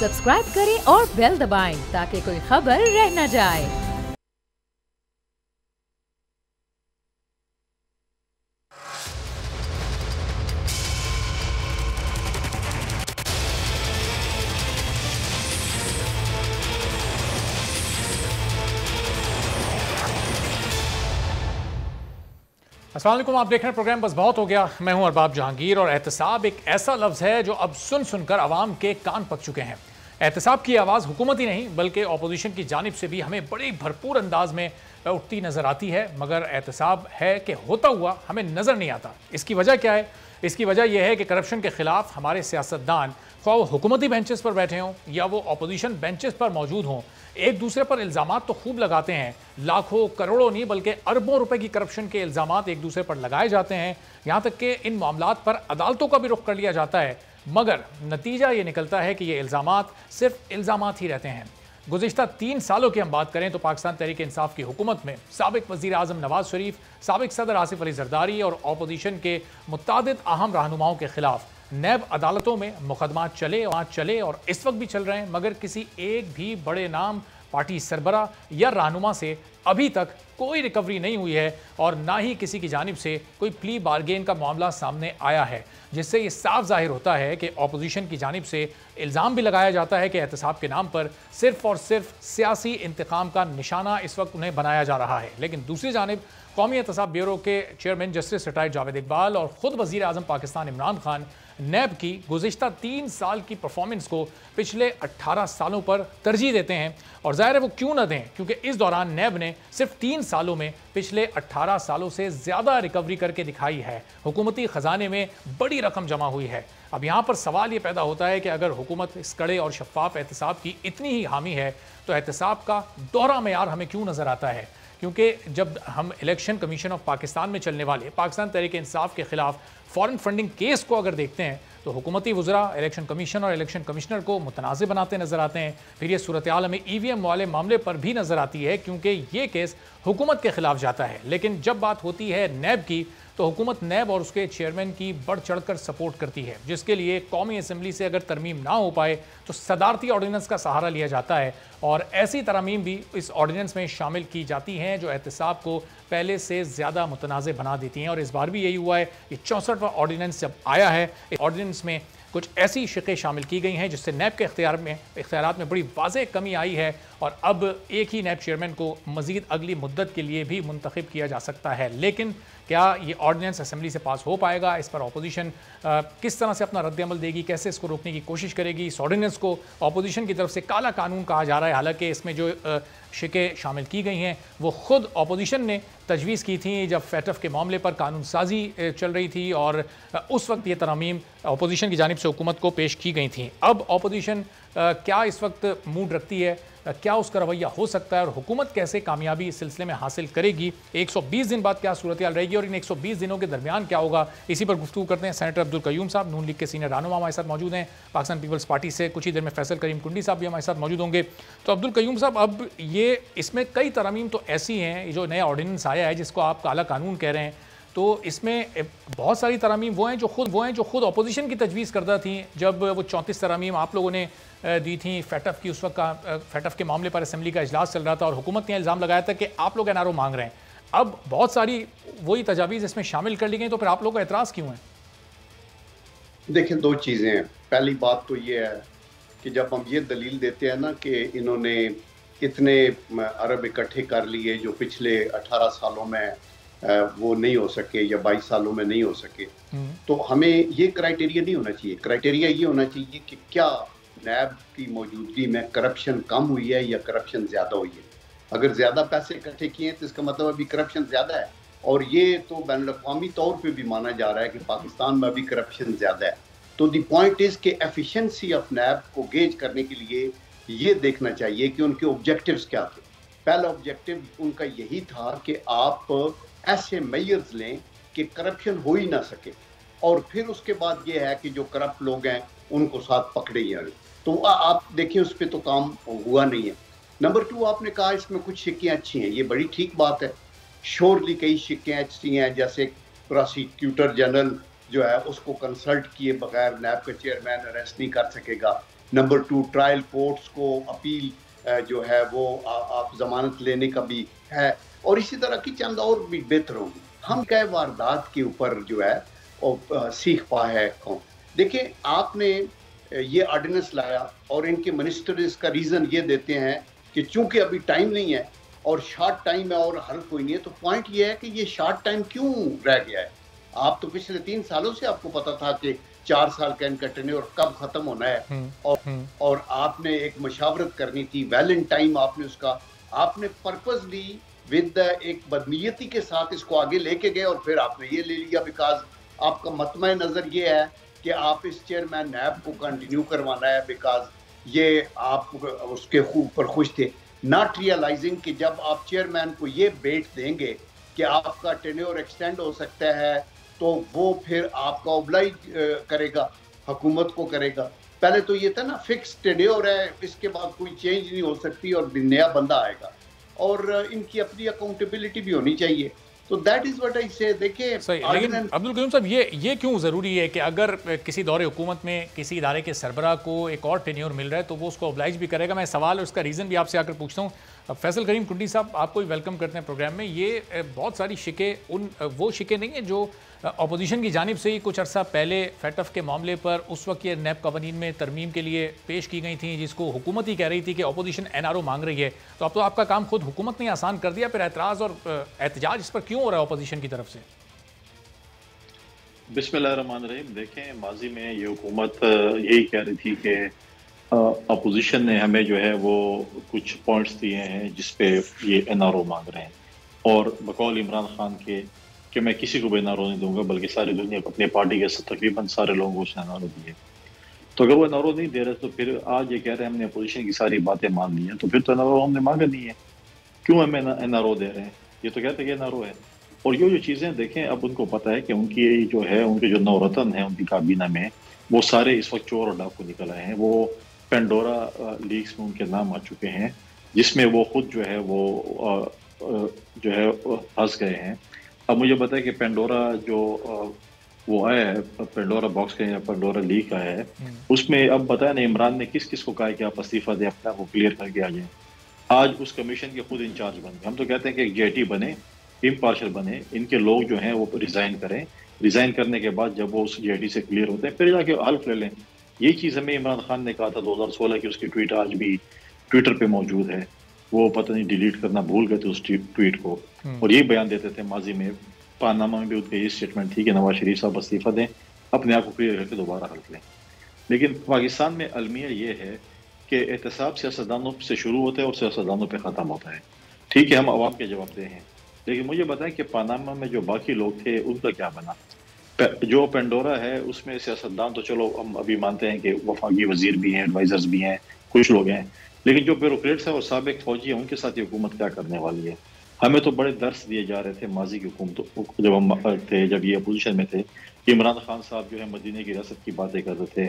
Subscribe करें और bell दबाएं ताकि कोई खबर रह न जाए। अस्सलाम वालेकुम, आप देख रहे हैं प्रोग्राम बस बहुत हो गया। मैं हूं अरबाब जहांगीर और एहतसाब एक ऐसा लफ्ज़ है जो अब सुन सुनकर आवाम के कान पक चुके हैं। एहतसाब की आवाज़ हुकूमत ही नहीं बल्कि अपोजिशन की जानिब से भी हमें बड़ी भरपूर अंदाज में उठती नज़र आती है, मगर एहतसाब है कि होता हुआ हमें नज़र नहीं आता। इसकी वजह क्या है? इसकी वजह यह है कि करप्शन के खिलाफ हमारे सियासतदान, ख्वाह वो हुकूमती बेंचेस पर बैठे हों या वो अपोजिशन बेंचेस पर मौजूद हों, एक दूसरे पर इल्ज़ामात तो खूब लगाते हैं। लाखों करोड़ों नहीं बल्कि अरबों रुपए की करप्शन के इल्ज़ामात एक दूसरे पर लगाए जाते हैं। यहाँ तक कि इन मामलात पर अदालतों का भी रुख कर लिया जाता है, मगर नतीजा ये निकलता है कि ये इल्ज़ामात सिर्फ इल्ज़ामात ही रहते हैं। गुज़िश्ता 3 सालों की हम बात करें तो पाकिस्तान तहरीक इंसाफ की हुकूमत में साबिक वज़ीर आज़म नवाज शरीफ, साबिक सदर आसिफ अली जरदारी और अपोजिशन के मुतादिद अहम रहनुमाओं के खिलाफ नैब अदालतों में मुकदमात चले और इस वक्त भी चल रहे हैं, मगर किसी एक भी बड़े नाम पार्टी सरबरा या रहनुमा से अभी तक कोई रिकवरी नहीं हुई है और ना ही किसी की जानिब से कोई प्ली बारगेन का मामला सामने आया है, जिससे ये साफ जाहिर होता है कि अपोजिशन की जानिब से इल्ज़ाम भी लगाया जाता है कि एहतसाब के नाम पर सिर्फ और सिर्फ सियासी इंतकाम का निशाना इस वक्त उन्हें बनाया जा रहा है। लेकिन दूसरी जानिब कौमी एहतसाब ब्यूरो के chairman justice retired Javed Iqbal और ख़ुद वज़ीर आज़म पाकिस्तान इमरान खान नैब की गुज़िश्ता 3 साल की परफॉर्मेंस को पिछले 18 सालों पर तरजीह देते हैं। और ज़ाहिर है वो क्यों ना दें, क्योंकि इस दौरान नैब ने सिर्फ 3 सालों में पिछले 18 सालों से ज़्यादा रिकवरी करके दिखाई है। हुकूमती ख़जाने में बड़ी रकम जमा हुई है। अब यहाँ पर सवाल ये पैदा होता है कि अगर हुकूमत इस कड़े और शफाफ एहतसाब की इतनी ही हामी है तो एहतसाब का दोहरा मेयार हमें क्यों नज़र आता है? क्योंकि जब हम इलेक्शन कमीशन ऑफ पाकिस्तान में चलने वाले पाकिस्तान तहरीक इंसाफ के खिलाफ फॉरेन फंडिंग केस को अगर देखते हैं तो हुकूमती वज़रा इलेक्शन कमीशन और इलेक्शन कमिश्नर को मुतनाज़ बनाते नज़र आते हैं। फिर ये सूरत हाल हमें EVM वाले मामले पर भी नज़र आती है, क्योंकि ये केस हुकूमत के खिलाफ जाता है। लेकिन जब बात होती है नैब की तो हुकूमत नैब और उसके चेयरमैन की बढ़ चढ़कर सपोर्ट करती है, जिसके लिए कौमी असम्बली से अगर तरमीम ना हो पाए तो सदारती ऑर्डिनेंस का सहारा लिया जाता है और ऐसी तरमीम भी इस ऑर्डिनेंस में शामिल की जाती हैं जो एहतसाब को पहले से ज़्यादा मुतनाज़ बना देती हैं। और इस बार भी यही हुआ है। ये 64वां ऑर्डिनेंस जब आया है, इस ऑर्डिनेंस में कुछ ऐसी शिकें शामिल की गई हैं जिससे नैब के इख्तियारात में बड़ी वाज़ेह कमी आई है और अब एक ही नैब चेयरमैन को मज़ीद अगली मुद्दत के लिए भी मुंतखब किया जा सकता है। लेकिन क्या ये ऑर्डिनेंस असम्बली से पास हो पाएगा? इस पर अपोजिशन किस तरह से अपना रद्द अमल देगी, कैसे इसको रोकने की कोशिश करेगी? इस ऑर्डिनेंस को अपोजिशन की तरफ से काला कानून कहा जा रहा है, हालांकि इसमें जो शिकें शामिल की गई हैं वो खुद अपोजिशन ने तजवीज़ की थी जब फैटफ के मामले पर कानून साजी चल रही थी और उस वक्त ये तरमीम अपोजिशन की जानिब से हुकूमत को पेश की गई थी। अब अपोजिशन क्या इस वक्त मूड रखती है, क्या उसका रवैया हो सकता है और हुकूमत कैसे कामयाबी इस सिलसिले में हासिल करेगी? 120 दिन बाद क्या सूरत हाल रहेगी और इन 120 दिनों के दरमियान क्या होगा, इसी पर गुफ्तगू करते हैं। सेनेटर अब्दुल कयूम साहब नून लीग के सीनियर रहनुमा हमारे साथ मौजूद हैं। पाकिस्तान पीपल्स पार्टी से कुछ ही देर में फैसल करीम कुंडी साहब भी हमारे साथ मौजूद होंगे। तो अब्दुल कयूम साहब, अब ये इसमें कई तरमीम तो ऐसी हैं, जो नया ऑर्डिनेंस आया है जिसको आप काला कानून कह रहे हैं, तो इसमें बहुत सारी तरमीम वो हैं जो खुद अपोजिशन की तजवीज़ करता थी। जब वो 34 तरमीम आप लोगों ने दी थी फैटफ की, उस वक्त का फैटफ के मामले पर असम्बली का इजलास चल रहा था और हुकूमत ने इल्ज़ाम लगाया था कि आप लोग NRO मांग रहे हैं। अब बहुत सारी वही तजावीज़ इसमें शामिल कर ली गई, तो फिर आप लोगों का एतराज़ क्यों है? देखिए, 2 चीज़ें हैं। पहली बात तो ये है कि जब हम ये दलील देते हैं ना कि इन्होंने इतने अरब इकट्ठे कर लिए जो पिछले 18 सालों में वो नहीं हो सके या 22 सालों में नहीं हो सके, तो हमें ये क्राइटेरिया नहीं होना चाहिए। क्राइटेरिया ये होना चाहिए कि क्या नैब की मौजूदगी में करप्शन कम हुई है या करप्शन ज़्यादा हुई है। अगर ज़्यादा पैसे इकट्ठे किए हैं तो इसका मतलब अभी करप्शन ज़्यादा है, और ये तो बैनुल-अक़वामी तौर पे भी माना जा रहा है कि पाकिस्तान में अभी करप्शन ज़्यादा है। तो द पॉइंट इज़ कि एफिशिएंसी ऑफ नैब को गेज करने के लिए ये देखना चाहिए कि उनके ऑब्जेक्टिव्स क्या थे। पहला ऑब्जेक्टिव उनका यही था कि आप ऐसे मेजर्स लें कि करप्शन हो ही ना सके, और फिर उसके बाद ये है कि जो करप्ट लोग हैं उनको साथ पकड़े जाए। तो आप देखिए उस पर तो काम हुआ नहीं है। नंबर 2, आपने कहा इसमें कुछ शिक्कें अच्छी हैं, ये बड़ी ठीक बात है। श्योरली कई शिक्कें अच्छी हैं, जैसे प्रोसिक्यूटर जनरल जो है उसको कंसल्ट किए बगैर नैब का चेयरमैन अरेस्ट नहीं कर सकेगा। नंबर 2 ट्रायल कोर्ट्स को अपील जो है वो आप जमानत लेने का भी है, और इसी तरह की चंद और भी बेहतर होंगी। हम क्या वारदात के ऊपर जो है वो सीख पा है कौन। देखिए, आपने ये ऑर्डिनेंस लाया और इनके मिनिस्टर इसका रीजन ये देते हैं कि चूंकि अभी टाइम नहीं है और शॉर्ट टाइम है और हल कोई नहीं है। तो पॉइंट ये है कि ये शॉर्ट टाइम क्यों रह गया है। आप तो पिछले 3 सालों से आपको पता था कि 4 साल का इनका टेन्योर कब खत्म होना है, और आपने एक मशावरत करनी थी, वैलेंटाइन आपने उसका आपने पर्पसली विद एक बदनीयती के साथ इसको आगे लेके गए, और फिर आपने ये ले लिया बिकॉज आपका मतमा नजर ये है कि आप इस चेयरमैन नैब को कंटिन्यू करवाना है, बिकॉज ये आप उसके ऊपर खुश थे, नॉट रियलाइजिंग कि जब आप चेयरमैन को ये बेट देंगे कि आपका टेन्योर एक्सटेंड हो सकता है, तो वो फिर आपका ओब्लाइज करेगा, हुकूमत को करेगा। पहले तो ये था ना फिक्स टेन्योर है, इसके बाद कोई चेंज नहीं हो सकती और नया बंदा आएगा, और इनकी अपनी अकाउंटेबिलिटी भी होनी चाहिए। तो दैट इज व्हाट आई से। देखिए लेकिन अब्दुल कयूम साहब, ये क्यों ज़रूरी है कि अगर किसी दौरे हुकूमत में किसी इदारे के सरबराह को एक और टेन्योर मिल रहा है तो वो उसको ऑब्लाइज भी करेगा? मैं सवाल और उसका रीज़न भी आपसे आकर पूछता हूँ। फैसल करीम कुंडी साहब, आपको भी वेलकम करते हैं प्रोग्राम में। ये बहुत सारी शिकें वो शिकें नहीं हैं जो अपोजिशन की जानिब से ही कुछ अर्सा पहले फैटफ के मामले पर उस वक्त ये नैब कवानीन में तरमीम के लिए पेश की गई थी, जिसको हुकूमत ही कह रही थी कि अपोजिशन NRO मांग रही है। तो अब तो आपका काम खुद हुकूमत ने आसान कर दिया, फिर एतराज़ और एहतजाज इस पर क्यों हो रहा है अपोजिशन की तरफ से? बिस्मिल्लाहिर्रहमानिर्रहीम। देखें, माजी में ये हुकूमत यही कह रही थी कि अपोजिशन ने हमें जो है वो कुछ पॉइंट्स दिए हैं जिस पे ये NRO मांग रहे हैं, और बकौल इमरान खान के कि मैं किसी को भी NRO नहीं दूंगा, बल्कि सारी दुनिया को, अपनी पार्टी के तकरीबन सारे लोगों को उसने NRO दिए। तो अगर वो NRO नहीं दे रहे तो फिर आज ये कह रहे हैं हमने अपोजिशन की सारी बातें मान ली हैं, तो फिर तो NRO हमने मांगा नहीं है, क्यों हमें NRO दे रहे हैं? ये तो कहते हैं कि NRO है। और ये जो चीज़ें देखें, अब उनको पता है कि उनकी जो है, उनके जो नौरतन है उनकी काबीना में, वो सारे इस वक्त चोर और डाकू निकल आए हैं। वो पेंडोरा लीक्स में उनके नाम आ चुके हैं, जिसमें वो खुद जो है वो जो है फंस गए हैं। अब मुझे पता है कि पेंडोरा जो वो आया है, पेंडोरा बॉक्स का या पेंडोरा लीक आया है, उसमें अब बताया ना इमरान ने किस किस को कहा कि आप इस्तीफा दें, अपना वो क्लियर करके आ जाए। आज उस कमीशन के खुद इंचार्ज बन गए। हम तो कहते हैं कि एक JT बने, इम्पार्शल बने, इनके लोग जो हैं वो रिजाइन करें, रिजाइन करने के बाद जब वो उस JT से क्लियर होते हैं फिर जाके हल्फ ले लें। यही चीज़ हमें इमरान खान ने कहा था 2016 की, उसकी ट्वीट आज भी ट्विटर पे मौजूद है। वो पता नहीं डिलीट करना भूल गए थे उस ट्वीट को, और यही बयान देते थे माजी में। पानामा में भी उनकी ये स्टेटमेंट थी कि नवाज शरीफ साहब इस्तीफा दें, अपने आप को क्लियर करके दोबारा हल्फ लें। लेकिन पाकिस्तान में अलमिया ये है कि एहतसाब सियासतदानों से शुरू होता है और सियासतदानों पे ख़त्म होता है। ठीक है, हम आवाम के जवाबदेह हैं, लेकिन मुझे बताएं कि पानामा में जो बाकी लोग थे उनका क्या बना? जो पेंडोरा है उसमें सियासतदान तो चलो हम अभी मानते हैं कि वफाकी वजीर भी हैं, एडवाइजर्स भी हैं, कुछ लोग हैं, लेकिन जो ब्यूरोक्रेट्स हैं और साबिक फौजी हैं, उनके साथ ये हुकूमत क्या करने वाली है? हमें तो बड़े दर्स दिए जा रहे थे माजी की हुकूमतों जब हम थे, जब ये अपोजिशन में थे। इमरान खान साहब जो है मदीने की रियासत की बातें करते थे,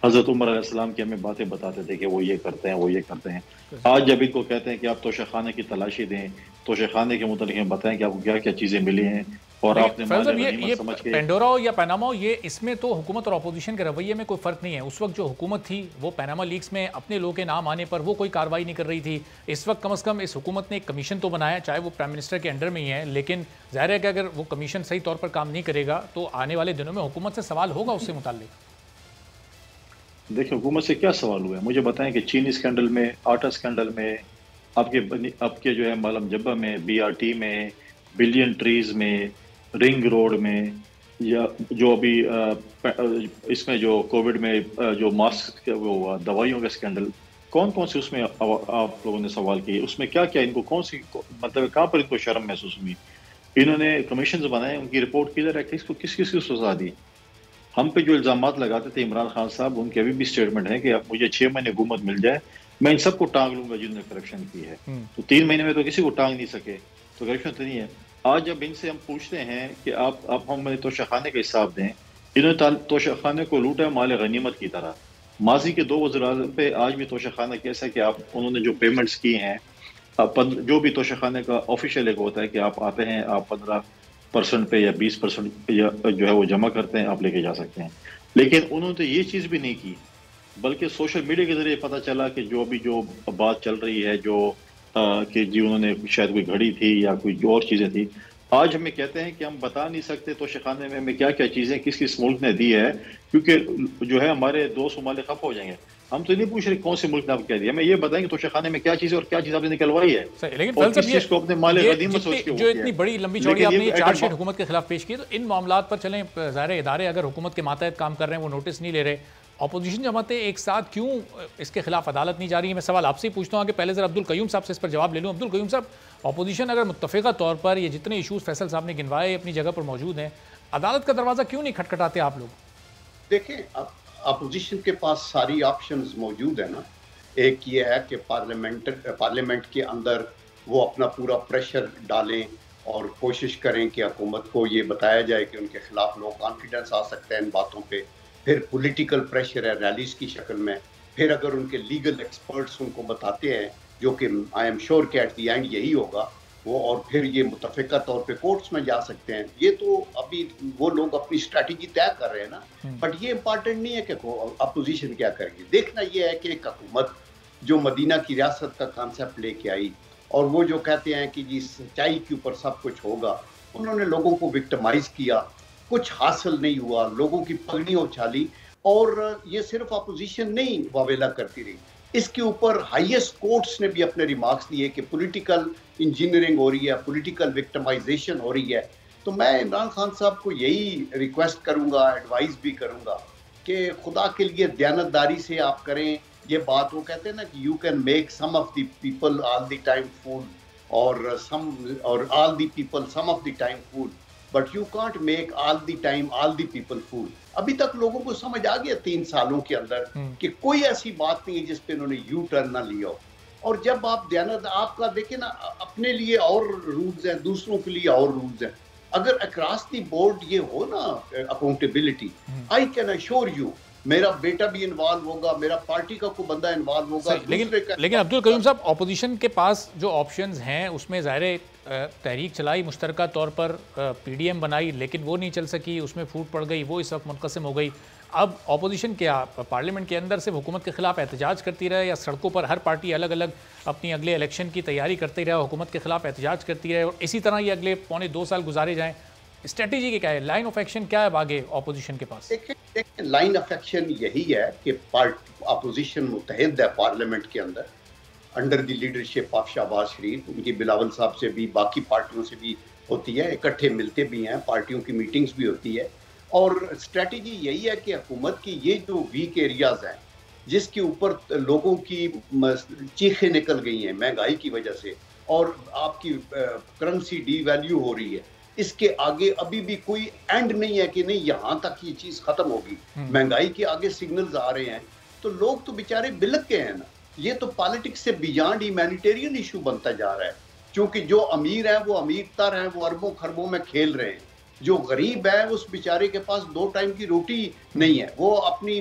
हजरत उमर अलैहिस्सलाम की हमें बातें बताते थे कि वो ये करते हैं, वो ये करते हैं। आज जब इनको कहते हैं कि आप तोशाखाने की तलाशी दें, तोशाखाने के मुतालिक बताएं कि आपको क्या क्या चीज़ें मिली हैं, और आपने ये पेंडोरा हो या पनामा हो, ये इसमें तो हुकूमत और अपोजिशन के रवैये में कोई फ़र्क नहीं है। उस वक्त जो हुकूमत थी वो पनामा लीक्स में अपने लोगों के नाम आने पर वो कोई कार्रवाई नहीं कर रही थी। इस वक्त कम अज़ कम इस हुकूमत ने एक कमीशन तो बनाया, चाहे वो प्राइम मिनिस्टर के अंडर में ही है, लेकिन जाहिर है कि अगर वो कमीशन सही तौर पर काम नहीं करेगा तो आने वाले दिनों में हुकूमत से सवाल होगा उससे मुताल्लिक। देखिए, हुकूमत से क्या सवाल हुआ है मुझे बताएं कि चीनी स्कैंडल में, आटा स्कैंडल में, आपके जो है मालम जब्बा में, BRT में, बिलियन ट्रीज में, रिंग रोड में, या जो अभी इसमें जो कोविड में जो मास्क वो हुआ, दवाइयों का स्कैंडल, कौन कौन से उसमें आप लोगों ने सवाल किए? उसमें क्या क्या इनको कौन सी मतलब कहाँ पर इनको शर्म महसूस हुई? इन्होंने कमीशन बनाए, उनकी रिपोर्ट किधर है? किसको किस किस की सजा दी? हम पे जो इल्ज़ामात लगाते थे इमरान खान साहब, उनके अभी भी स्टेटमेंट है कि अब मुझे 6 महीने हुकूमत मिल जाए, मैं इन सबको टांग लूंगा जिन्होंने करप्शन की है। तो 3 महीने में तो किसी को टांग नहीं सके, तो करप्शन तो नहीं है। आज जब इनसे हम पूछते हैं कि आप हमें तोशाखाने का हिसाब दें, इन्होंने तोशाखाने को लूटा माल गनीमत की तरह। माजी के 2 वज़ीर पे आज भी तोशाखाना कैसा है कि उन्होंने जो पेमेंट्स की हैं, जो भी तोशाखाने का ऑफिशियल एक होता है कि आप आते हैं, आप 15% पे या 20% या जो है वो जमा करते हैं, आप लेके जा सकते हैं। लेकिन उन्होंने तो ये चीज़ भी नहीं की बल्कि सोशल मीडिया के जरिए पता चला कि जो बात चल रही है, कि जी उन्होंने शायद कोई घड़ी थी या कोई और चीज़ें थी। आज हमें कहते हैं कि हम बता नहीं सकते तोशाखाने में हमें क्या-क्या चीज़ें किस मुल्क ने दी है, क्योंकि जो है हमारे दोस्त ममालिक खफ़ हो जाएंगे। हम तो नहीं पूछ रहे कौन से मुल्क ने आपको क्या दिया, हमें ये बताएं कि तोशाखाने में क्या चीज़ है और क्या चीज़ आपने निकलवाई है। लेकिन और किस चीज़ को अपने माले गनीमत सोच के जो इतनी बड़ी लंबी चौड़ी आपने ये चार्जशीट हुकूमत के खिलाफ पेश की, तो इन मामलात पर चलें, ज़ाहिर इदारे अगर हुकूमत के मातहत काम कर रहे हैं, वो नोटिस नहीं ले रहे, अपोजिशन जमातें एक साथ क्यों इसके खिलाफ अदालत नहीं जा रही है? मैं सवाल आपसे ही पूछता हूँ कि पहले ज़रा अब्दुल कयूम साहब से इस पर जवाब ले लूँ। अब्दुल कयूम साहब, अपोजिशन अगर मुत्तफ़िक़ा तौर पर ये जितने इशूज़ फैसल साहब ने गिनवाए अपनी जगह पर मौजूद हैं, अदालत का दरवाज़ा क्यों नहीं खटखटाते आप लोग? देखें, अपोजिशन के पास सारी ऑप्शंस मौजूद है ना। एक ये है कि पार्लियामेंट के अंदर वो अपना पूरा प्रेशर डालें और कोशिश करें कि हुकूमत को ये बताया जाए कि उनके खिलाफ लोग कॉन्फिडेंस आ सकते हैं इन बातों पे। फिर पॉलिटिकल प्रेशर है रैलीज की शक्ल में। फिर अगर उनके लीगल एक्सपर्ट्स उनको बताते हैं, जो कि आई एम श्योर कि एट द एंड यही होगा वो, और फिर ये मुतफ़िक़ा तौर पे कोर्ट्स में जा सकते हैं। ये तो अभी वो लोग अपनी स्ट्रैटेजी तय कर रहे हैं ना, बट ये इंपॉर्टेंट नहीं है कि अपोजिशन क्या करेगी। देखना ये है कि एक हुकूमत जो मदीना की रियासत का कॉन्सेप्ट लेके आई, और वो जो कहते हैं कि जी सच्चाई के ऊपर सब कुछ होगा, उन्होंने लोगों को विक्टिमाइज किया, कुछ हासिल नहीं हुआ, लोगों की पगड़ी उछाली, और ये सिर्फ अपोजिशन नहीं वावेला करती रही, इसके ऊपर हाईएस्ट कोर्ट्स ने भी अपने रिमार्क्स दिए कि पॉलिटिकल इंजीनियरिंग हो रही है, पॉलिटिकल विक्टिमाइजेशन हो रही है। तो मैं इमरान खान साहब को यही रिक्वेस्ट करूंगा, एडवाइस भी करूंगा कि खुदा के लिए दयानतदारी से आप करें ये बात। वो कहते हैं ना कि you can make some of the people all the time fool, और all the people some of the time fool, but you can't make all the time all the people fool. अभी तक लोगों को समझ आ गया 3 सालों के अंदर कि कोई ऐसी बात नहीं है जिस पे उन्होंने यू टर्न ना लिया हो। और जब आप आपका देखें ना, अपने लिए और रूल्स हैं, दूसरों के लिए और रूल्स हैं। अगर अक्रॉस द बोर्ड ये हो ना accountability, I can assure you मेरा बेटा भी इन्वॉल्व होगा, मेरा पार्टी का कोई बंदा इन्वॉल्व होगा। लेकिन अब्दुल कयूम साहब, ऑपोजिशन के पास जो ऑप्शंस हैं उसमें ज़ाहिर तहरीक चलाई, मुश्तरका तौर पर पीडीएम बनाई, लेकिन वो नहीं चल सकी, उसमें फूट पड़ गई, वो इस वक्त मुनक़सिम हो गई। अब ऑपोजिशन क्या पार्लियामेंट के अंदर से हुकूमत के खिलाफ एहतजाज करती रहे, या सड़कों पर हर पार्टी अलग अलग अपनी अगले इलेक्शन की तैयारी करती रहे, हुकूमत के खिलाफ एहतजाज करती रहे, और इसी तरह ये अगले पौने 2 साल गुजारे जाएँ? स्ट्रेटेजी की क्या है, लाइन ऑफ एक्शन क्या है आगे ऑपोजिशन के पास? देखिए, लाइन ऑफ एक्शन यही है कि अपोजिशन मुत्तहिद है पार्लियामेंट के अंदर, under the leadership of Shehbaz Sharif, उनकी बिलावल साहब से भी, बाकी पार्टियों से भी होती है, इकट्ठे मिलते भी हैं, पार्टियों की मीटिंग्स भी होती है। और स्ट्रेटेजी यही है कि हुकूमत की ये जो वीक एरियाज हैं, जिसके ऊपर लोगों की चीखें निकल गई हैं महंगाई की वजह से, और आपकी करेंसी डीवैल्यू हो रही है, इसके आगे अभी भी कोई एंड नहीं है कि नहीं यहाँ तक ये चीज खत्म होगी। महंगाई के आगे सिग्नल्स आ रहे हैं, तो लोग तो बेचारे बिलक के हैं ना। ये तो पॉलिटिक्स से बियॉन्ड ह्यूमैनिटेरियन इशू बनता जा रहा है, क्योंकि जो अमीर है वो अमीर तर है, वो अरबों खरबों में खेल रहे हैं। जो गरीब है उस बेचारे के पास 2 टाइम की रोटी नहीं है, वो अपनी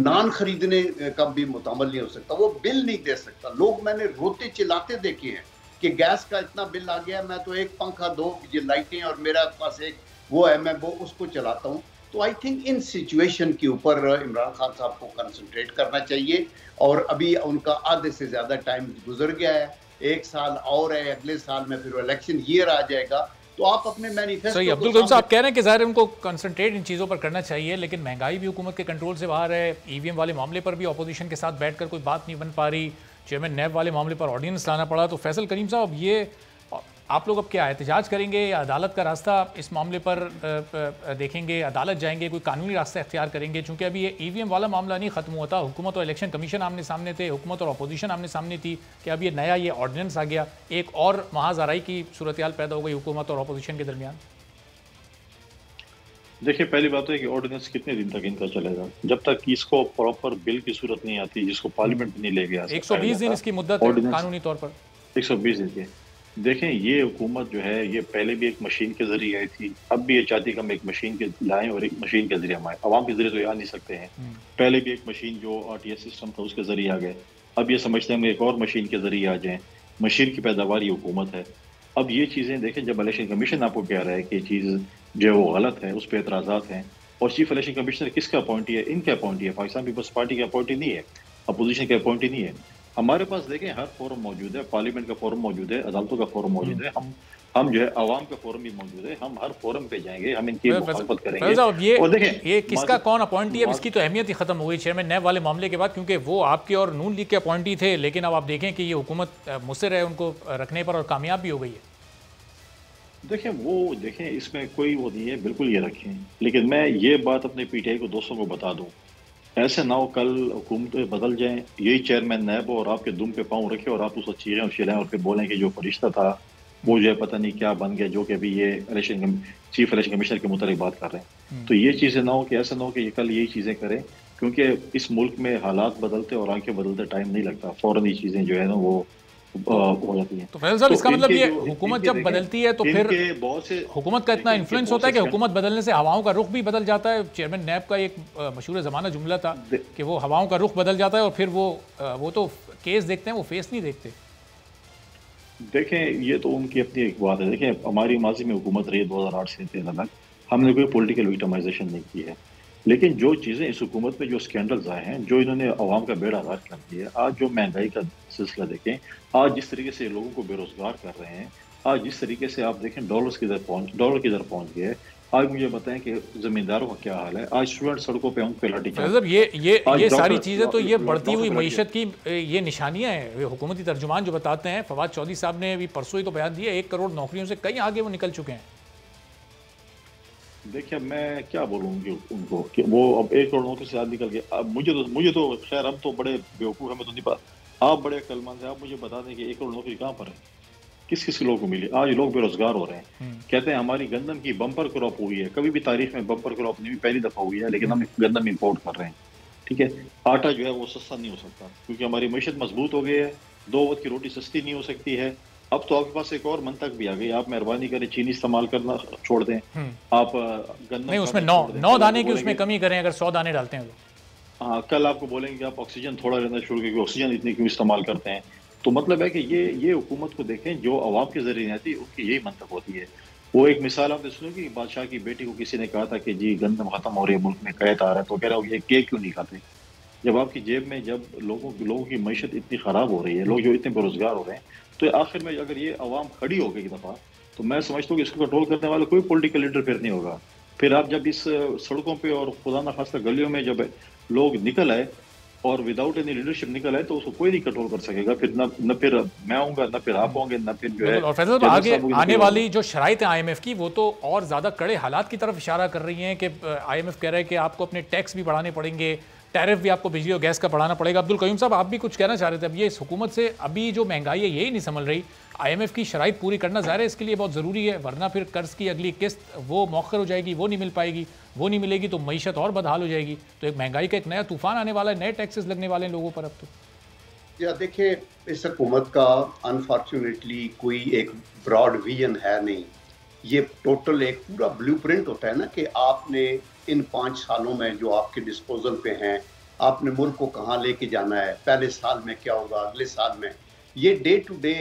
नान खरीदने का भी मुतामल नहीं हो सकता, वो बिल नहीं दे सकता। लोग मैंने रोते चिल्लाते देखे हैं कि गैस का इतना बिल आ गया, मैं तो एक पंखा, 2 ये लाइटें, और मेरा पास एक वो है, मैं वो उसको चलाता हूँ। तो आई थिंक इन सिचुएशन के ऊपर इमरान खान साहब को कंसंट्रेट करना चाहिए, और अभी उनका आधे से ज़्यादा टाइम गुजर गया है, 1 साल और है, अगले साल में फिर इलेक्शन ईयर आ जाएगा। तो आप अपने मैनिफेस्टो सही, अब्दुल कयूम साहब कह रहे हैं कि ज़ाहिर उनको कंसंट्रेट इन चीज़ों पर करना चाहिए, लेकिन महंगाई भी हुकूमत के कंट्रोल से बाहर है, ईवीएम वाले मामले पर भी अपोजिशन के साथ बैठकर कोई बात नहीं बन पा रही, चेयरमैन नैब वाले मामले पर ऑर्डिनेंस लाना पड़ा। तो फैसल करीम साहब, ये आप लोग अब क्या एहतजाज करेंगे, या अदालत का रास्ता इस मामले पर देखेंगे, अदालत जाएंगे, कोई कानूनी रास्ता इख्तियार करेंगे? चूँकि अभी ये ईवीएम वाला मामला नहीं ख़त्म हुआ था, हुकूमत और इलेक्शन कमीशन आमने सामने थे, हुकूमत और अपोजिशन आमने सामने थी कि अब ये नया ये ऑर्डिनेंस आ गया, एक और महाज़ाराई की सूरत हाल पैदा हो गई हुकूमत और अपोजिशन के दरमियान। देखिए, पहली बात है कि ऑर्डिनेंस कितने दिन तक इनका चलेगा, जब तक इसको प्रॉपर बिल की सूरत नहीं आती, जिसको पार्लियामेंट नहीं ले गया। 120 दिन इसकी मुद्दत है कानूनी तौर पर, 120 दिन की। देखें, ये हुकूमत जो है ये पहले भी एक मशीन के जरिए आई थी, अब भी ये चाहती कि हम एक मशीन के लाएं और एक मशीन के जरिए हम आए। अवाम के जरिए तो ये आ नहीं सकते हैं। पहले भी एक मशीन जो RTS सिस्टम था उसके जरिए आ गए, अब ये समझते हैं एक और मशीन के जरिए आ जाएं। मशीन की पैदावार ये हुकूमत है। अब ये चीज़ें देखें, जब इलेक्शन कमीशन आपको कह रहा है कि ये चीज़ जो है वो गलत है, उस पर एतराज़ात हैं, और चीफ इलेक्शन कमिश्नर किसका अपॉइंटी है? इनका अपॉइंटी है, पाकिस्तान पीपल्स पार्टी का अपॉइंटी नहीं है, अपोजिशन का अपॉइंटी नहीं है। हमारे पास देखें हर फोरम मौजूद है, पार्लियामेंट का फोरम मौजूद है, अदालतों का फोरम मौजूद है, हम जो है अवाम का फोरम भी मौजूद है, हम हर फोरम पे जाएंगे, हम इनकी मुखालफत करेंगे। और देखें ये किसका कौन अपॉइंटी है, इसकी तो अहमियत ही खत्म हो गई चेयरमैन नैब वाले मामले के बाद, क्योंकि वो आपके और नून लीग के अपॉइंटी थे, लेकिन अब आप देखें कि ये हुकूमत मुसर है उनको रखने पर और कामयाब भी हो गई है। देखें इसमें कोई वो नहीं है, बिल्कुल ये रखें, लेकिन मैं ये बात अपने पीटीआई को दोस्तों को बता दूं, ऐसे ना हो कल हुकूमतें बदल जाएं, यही चेयरमैन नैब और आपके दुम पे पाँव रखे और आप उसको चीरें और चिल्लाएं और फिर बोलें कि जो फरिश्ता था वो जो है पता नहीं क्या बन गया, जो कि अभी ये चीफ इलेक्शन कमिश्नर के मुताबिक बात कर रहे हैं। तो ये चीज़ें ना हो कि ऐसा ना हो कि ये कल यही चीज़ें करें, क्योंकि इस मुल्क में हालात बदलते और आंखें बदलते टाइम नहीं लगता, फ़ौरन ये चीज़ें जो है ना वो हो जाती हैं। तो फैसल साहब इसका मतलब ये हुकूमत जब बदलती है तो फिर बहुत से हुकूमत का इतना इन्फ्लुएंस होता है कि हुकूमत बदलने से हवाओं का रुख भी बदल जाता है। चेयरमैन नैब का एक मशहूर ज़माना जुमला था कि वो हवाओं का रुख बदल जाता है और फिर वो तो केस देखते हैं, वो फेस नहीं देखते। देखें ये तो उनकी अपनी एक बात है। देखें हमारी माजी में हुकूमत रही 2008 से 13 तक, हमने कोई पॉलिटिकल विक्टिमाइजेशन नहीं की है, लेकिन जो चीज़ें इस हुकूमत में जो स्कैंडल्स आए हैं, जो इन्होंने अवाम का बेड़ा गर्क कर दिया, आज जो महंगाई का सिलसिला देखें, आज जिस तरीके से लोगों को बेरोजगार कर रहे हैं, आज जिस तरीके से आप देखें डॉलर किधर पहुंच गए, आज मुझे बताएं कि जमींदारों का क्या हाल है, आज स्टूडेंट सड़कों पे पे लाठी मतलब ये सारी चीज़ें तो ये बढ़ती हुई मईशत की ये निशानियां हैं। हुकूमती तर्जुमान जो बताते हैं, फवाद चौधरी साहब ने अभी परसों ही तो बयान दिया 1 करोड़ नौकरियों से कहीं आगे वो निकल चुके हैं। देखिए मैं क्या बोलूँगी उनको कि वो अब 1 करोड़ नौकरी से आज निकल गए। अब मुझे तो खैर हम तो बड़े बेवकूफ़, हमें तो नहीं पता, आप बड़े अक्लमंद हैं, आप मुझे बता दें कि 1 करोड़ नौकरी कहाँ पर है, किस किस लोगों को मिली। आज लोग बेरोजगार हो रहे हैं, कहते हैं हमारी गंदम की बम्पर क्रॉप हुई है, कभी भी तारीख में बम्पर क्रॉप नहीं हुई, पहली दफा हुई है, लेकिन हम गंदम इंपोर्ट कर रहे हैं। ठीक है, आटा जो है वो सस्ता नहीं हो सकता क्योंकि हमारी मईशत मजबूत हो गई है, 2 वक्त की रोटी सस्ती नहीं हो सकती है। अब तो आपके पास एक और मंतक भी आ गई, आप मेहरबानी करें चीनी इस्तेमाल करना छोड़ दें, आप गंदम नहीं, उसमें 9 दाने की उसमें कमी करें अगर 100 दाने डालते हैं तो। हाँ, कल आपको बोलेंगे कि आप ऑक्सीजन थोड़ा लेना शुरू करें, ऑक्सीजन इतनी क्यों इस्तेमाल करते हैं। तो मतलब है कि ये हुकूमत को देखें जो अवाम के जरिए नहीं आती, उनकी यही मंतक होती है। वो एक मिसाल आपने सुनी कि बादशाह की बेटी को किसी ने कहा था कि जी गंदम खत्म हो रही है, मुल्क में कैद आ रहा है, तो कह रहा हूँ ये केक क्यों नहीं खाते। जब आपकी जेब में जब लोगों की मईशत इतनी खराब हो रही है, लोग जो इतने बेरोजगार हो रहे हैं, तो आखिर में अगर ये अवाम खड़ी हो गई दफा, तो मैं समझता हूँ कि इसको कंट्रोल करने वाला कोई पॉलिटिकल लीडर फिर नहीं होगा। फिर आप जब इस सड़कों पे और खुदा न खास्ता गलियों में जब लोग निकल आए और विदाउट एनी लीडरशिप निकल आए, तो उसको कोई नहीं कंट्रोल कर सकेगा। फिर न फिर मैं आऊंगा, न फिर आप होंगे, न फिर जो है। और फैसल आगे आने वाली जो शराइत है IMF की, वो तो और ज्यादा कड़े हालात की तरफ इशारा कर रही हैं कि IMF कह रहा है कि आपको अपने टैक्स भी बढ़ाने पड़ेंगे, टैरिफ भी आपको बिजली और गैस का बढ़ाना पड़ेगा। अब्दुल कयूम साहब आप भी कुछ कहना चाह रहे थे। अब ये इस हुकूमत से अभी जो महंगाई है यही नहीं संभल रही, IMF की शराइत पूरी करना ज़ाहिर है इसके लिए बहुत ज़रूरी है, वरना फिर कर्ज की अगली किस्त वो मौखर हो जाएगी, वो नहीं मिल पाएगी, वो नहीं मिलेगी तो मईशत और बदहाल हो जाएगी। तो एक महंगाई का एक नया तूफान आने वाला है, नए टैक्सेस लगने वाले हैं लोगों पर अब तो। या देखिए इस हुकूमत का अनफॉर्चुनेटली कोई एक ब्रॉड विजन है नहीं। ये टोटल एक पूरा ब्लूप्रिंट होता है ना कि आपने इन 5 सालों में जो आपके डिस्पोजल पे हैं, आपने मुल्क को कहाँ लेके जाना है, पहले साल में क्या होगा, अगले साल में, ये डे टू डे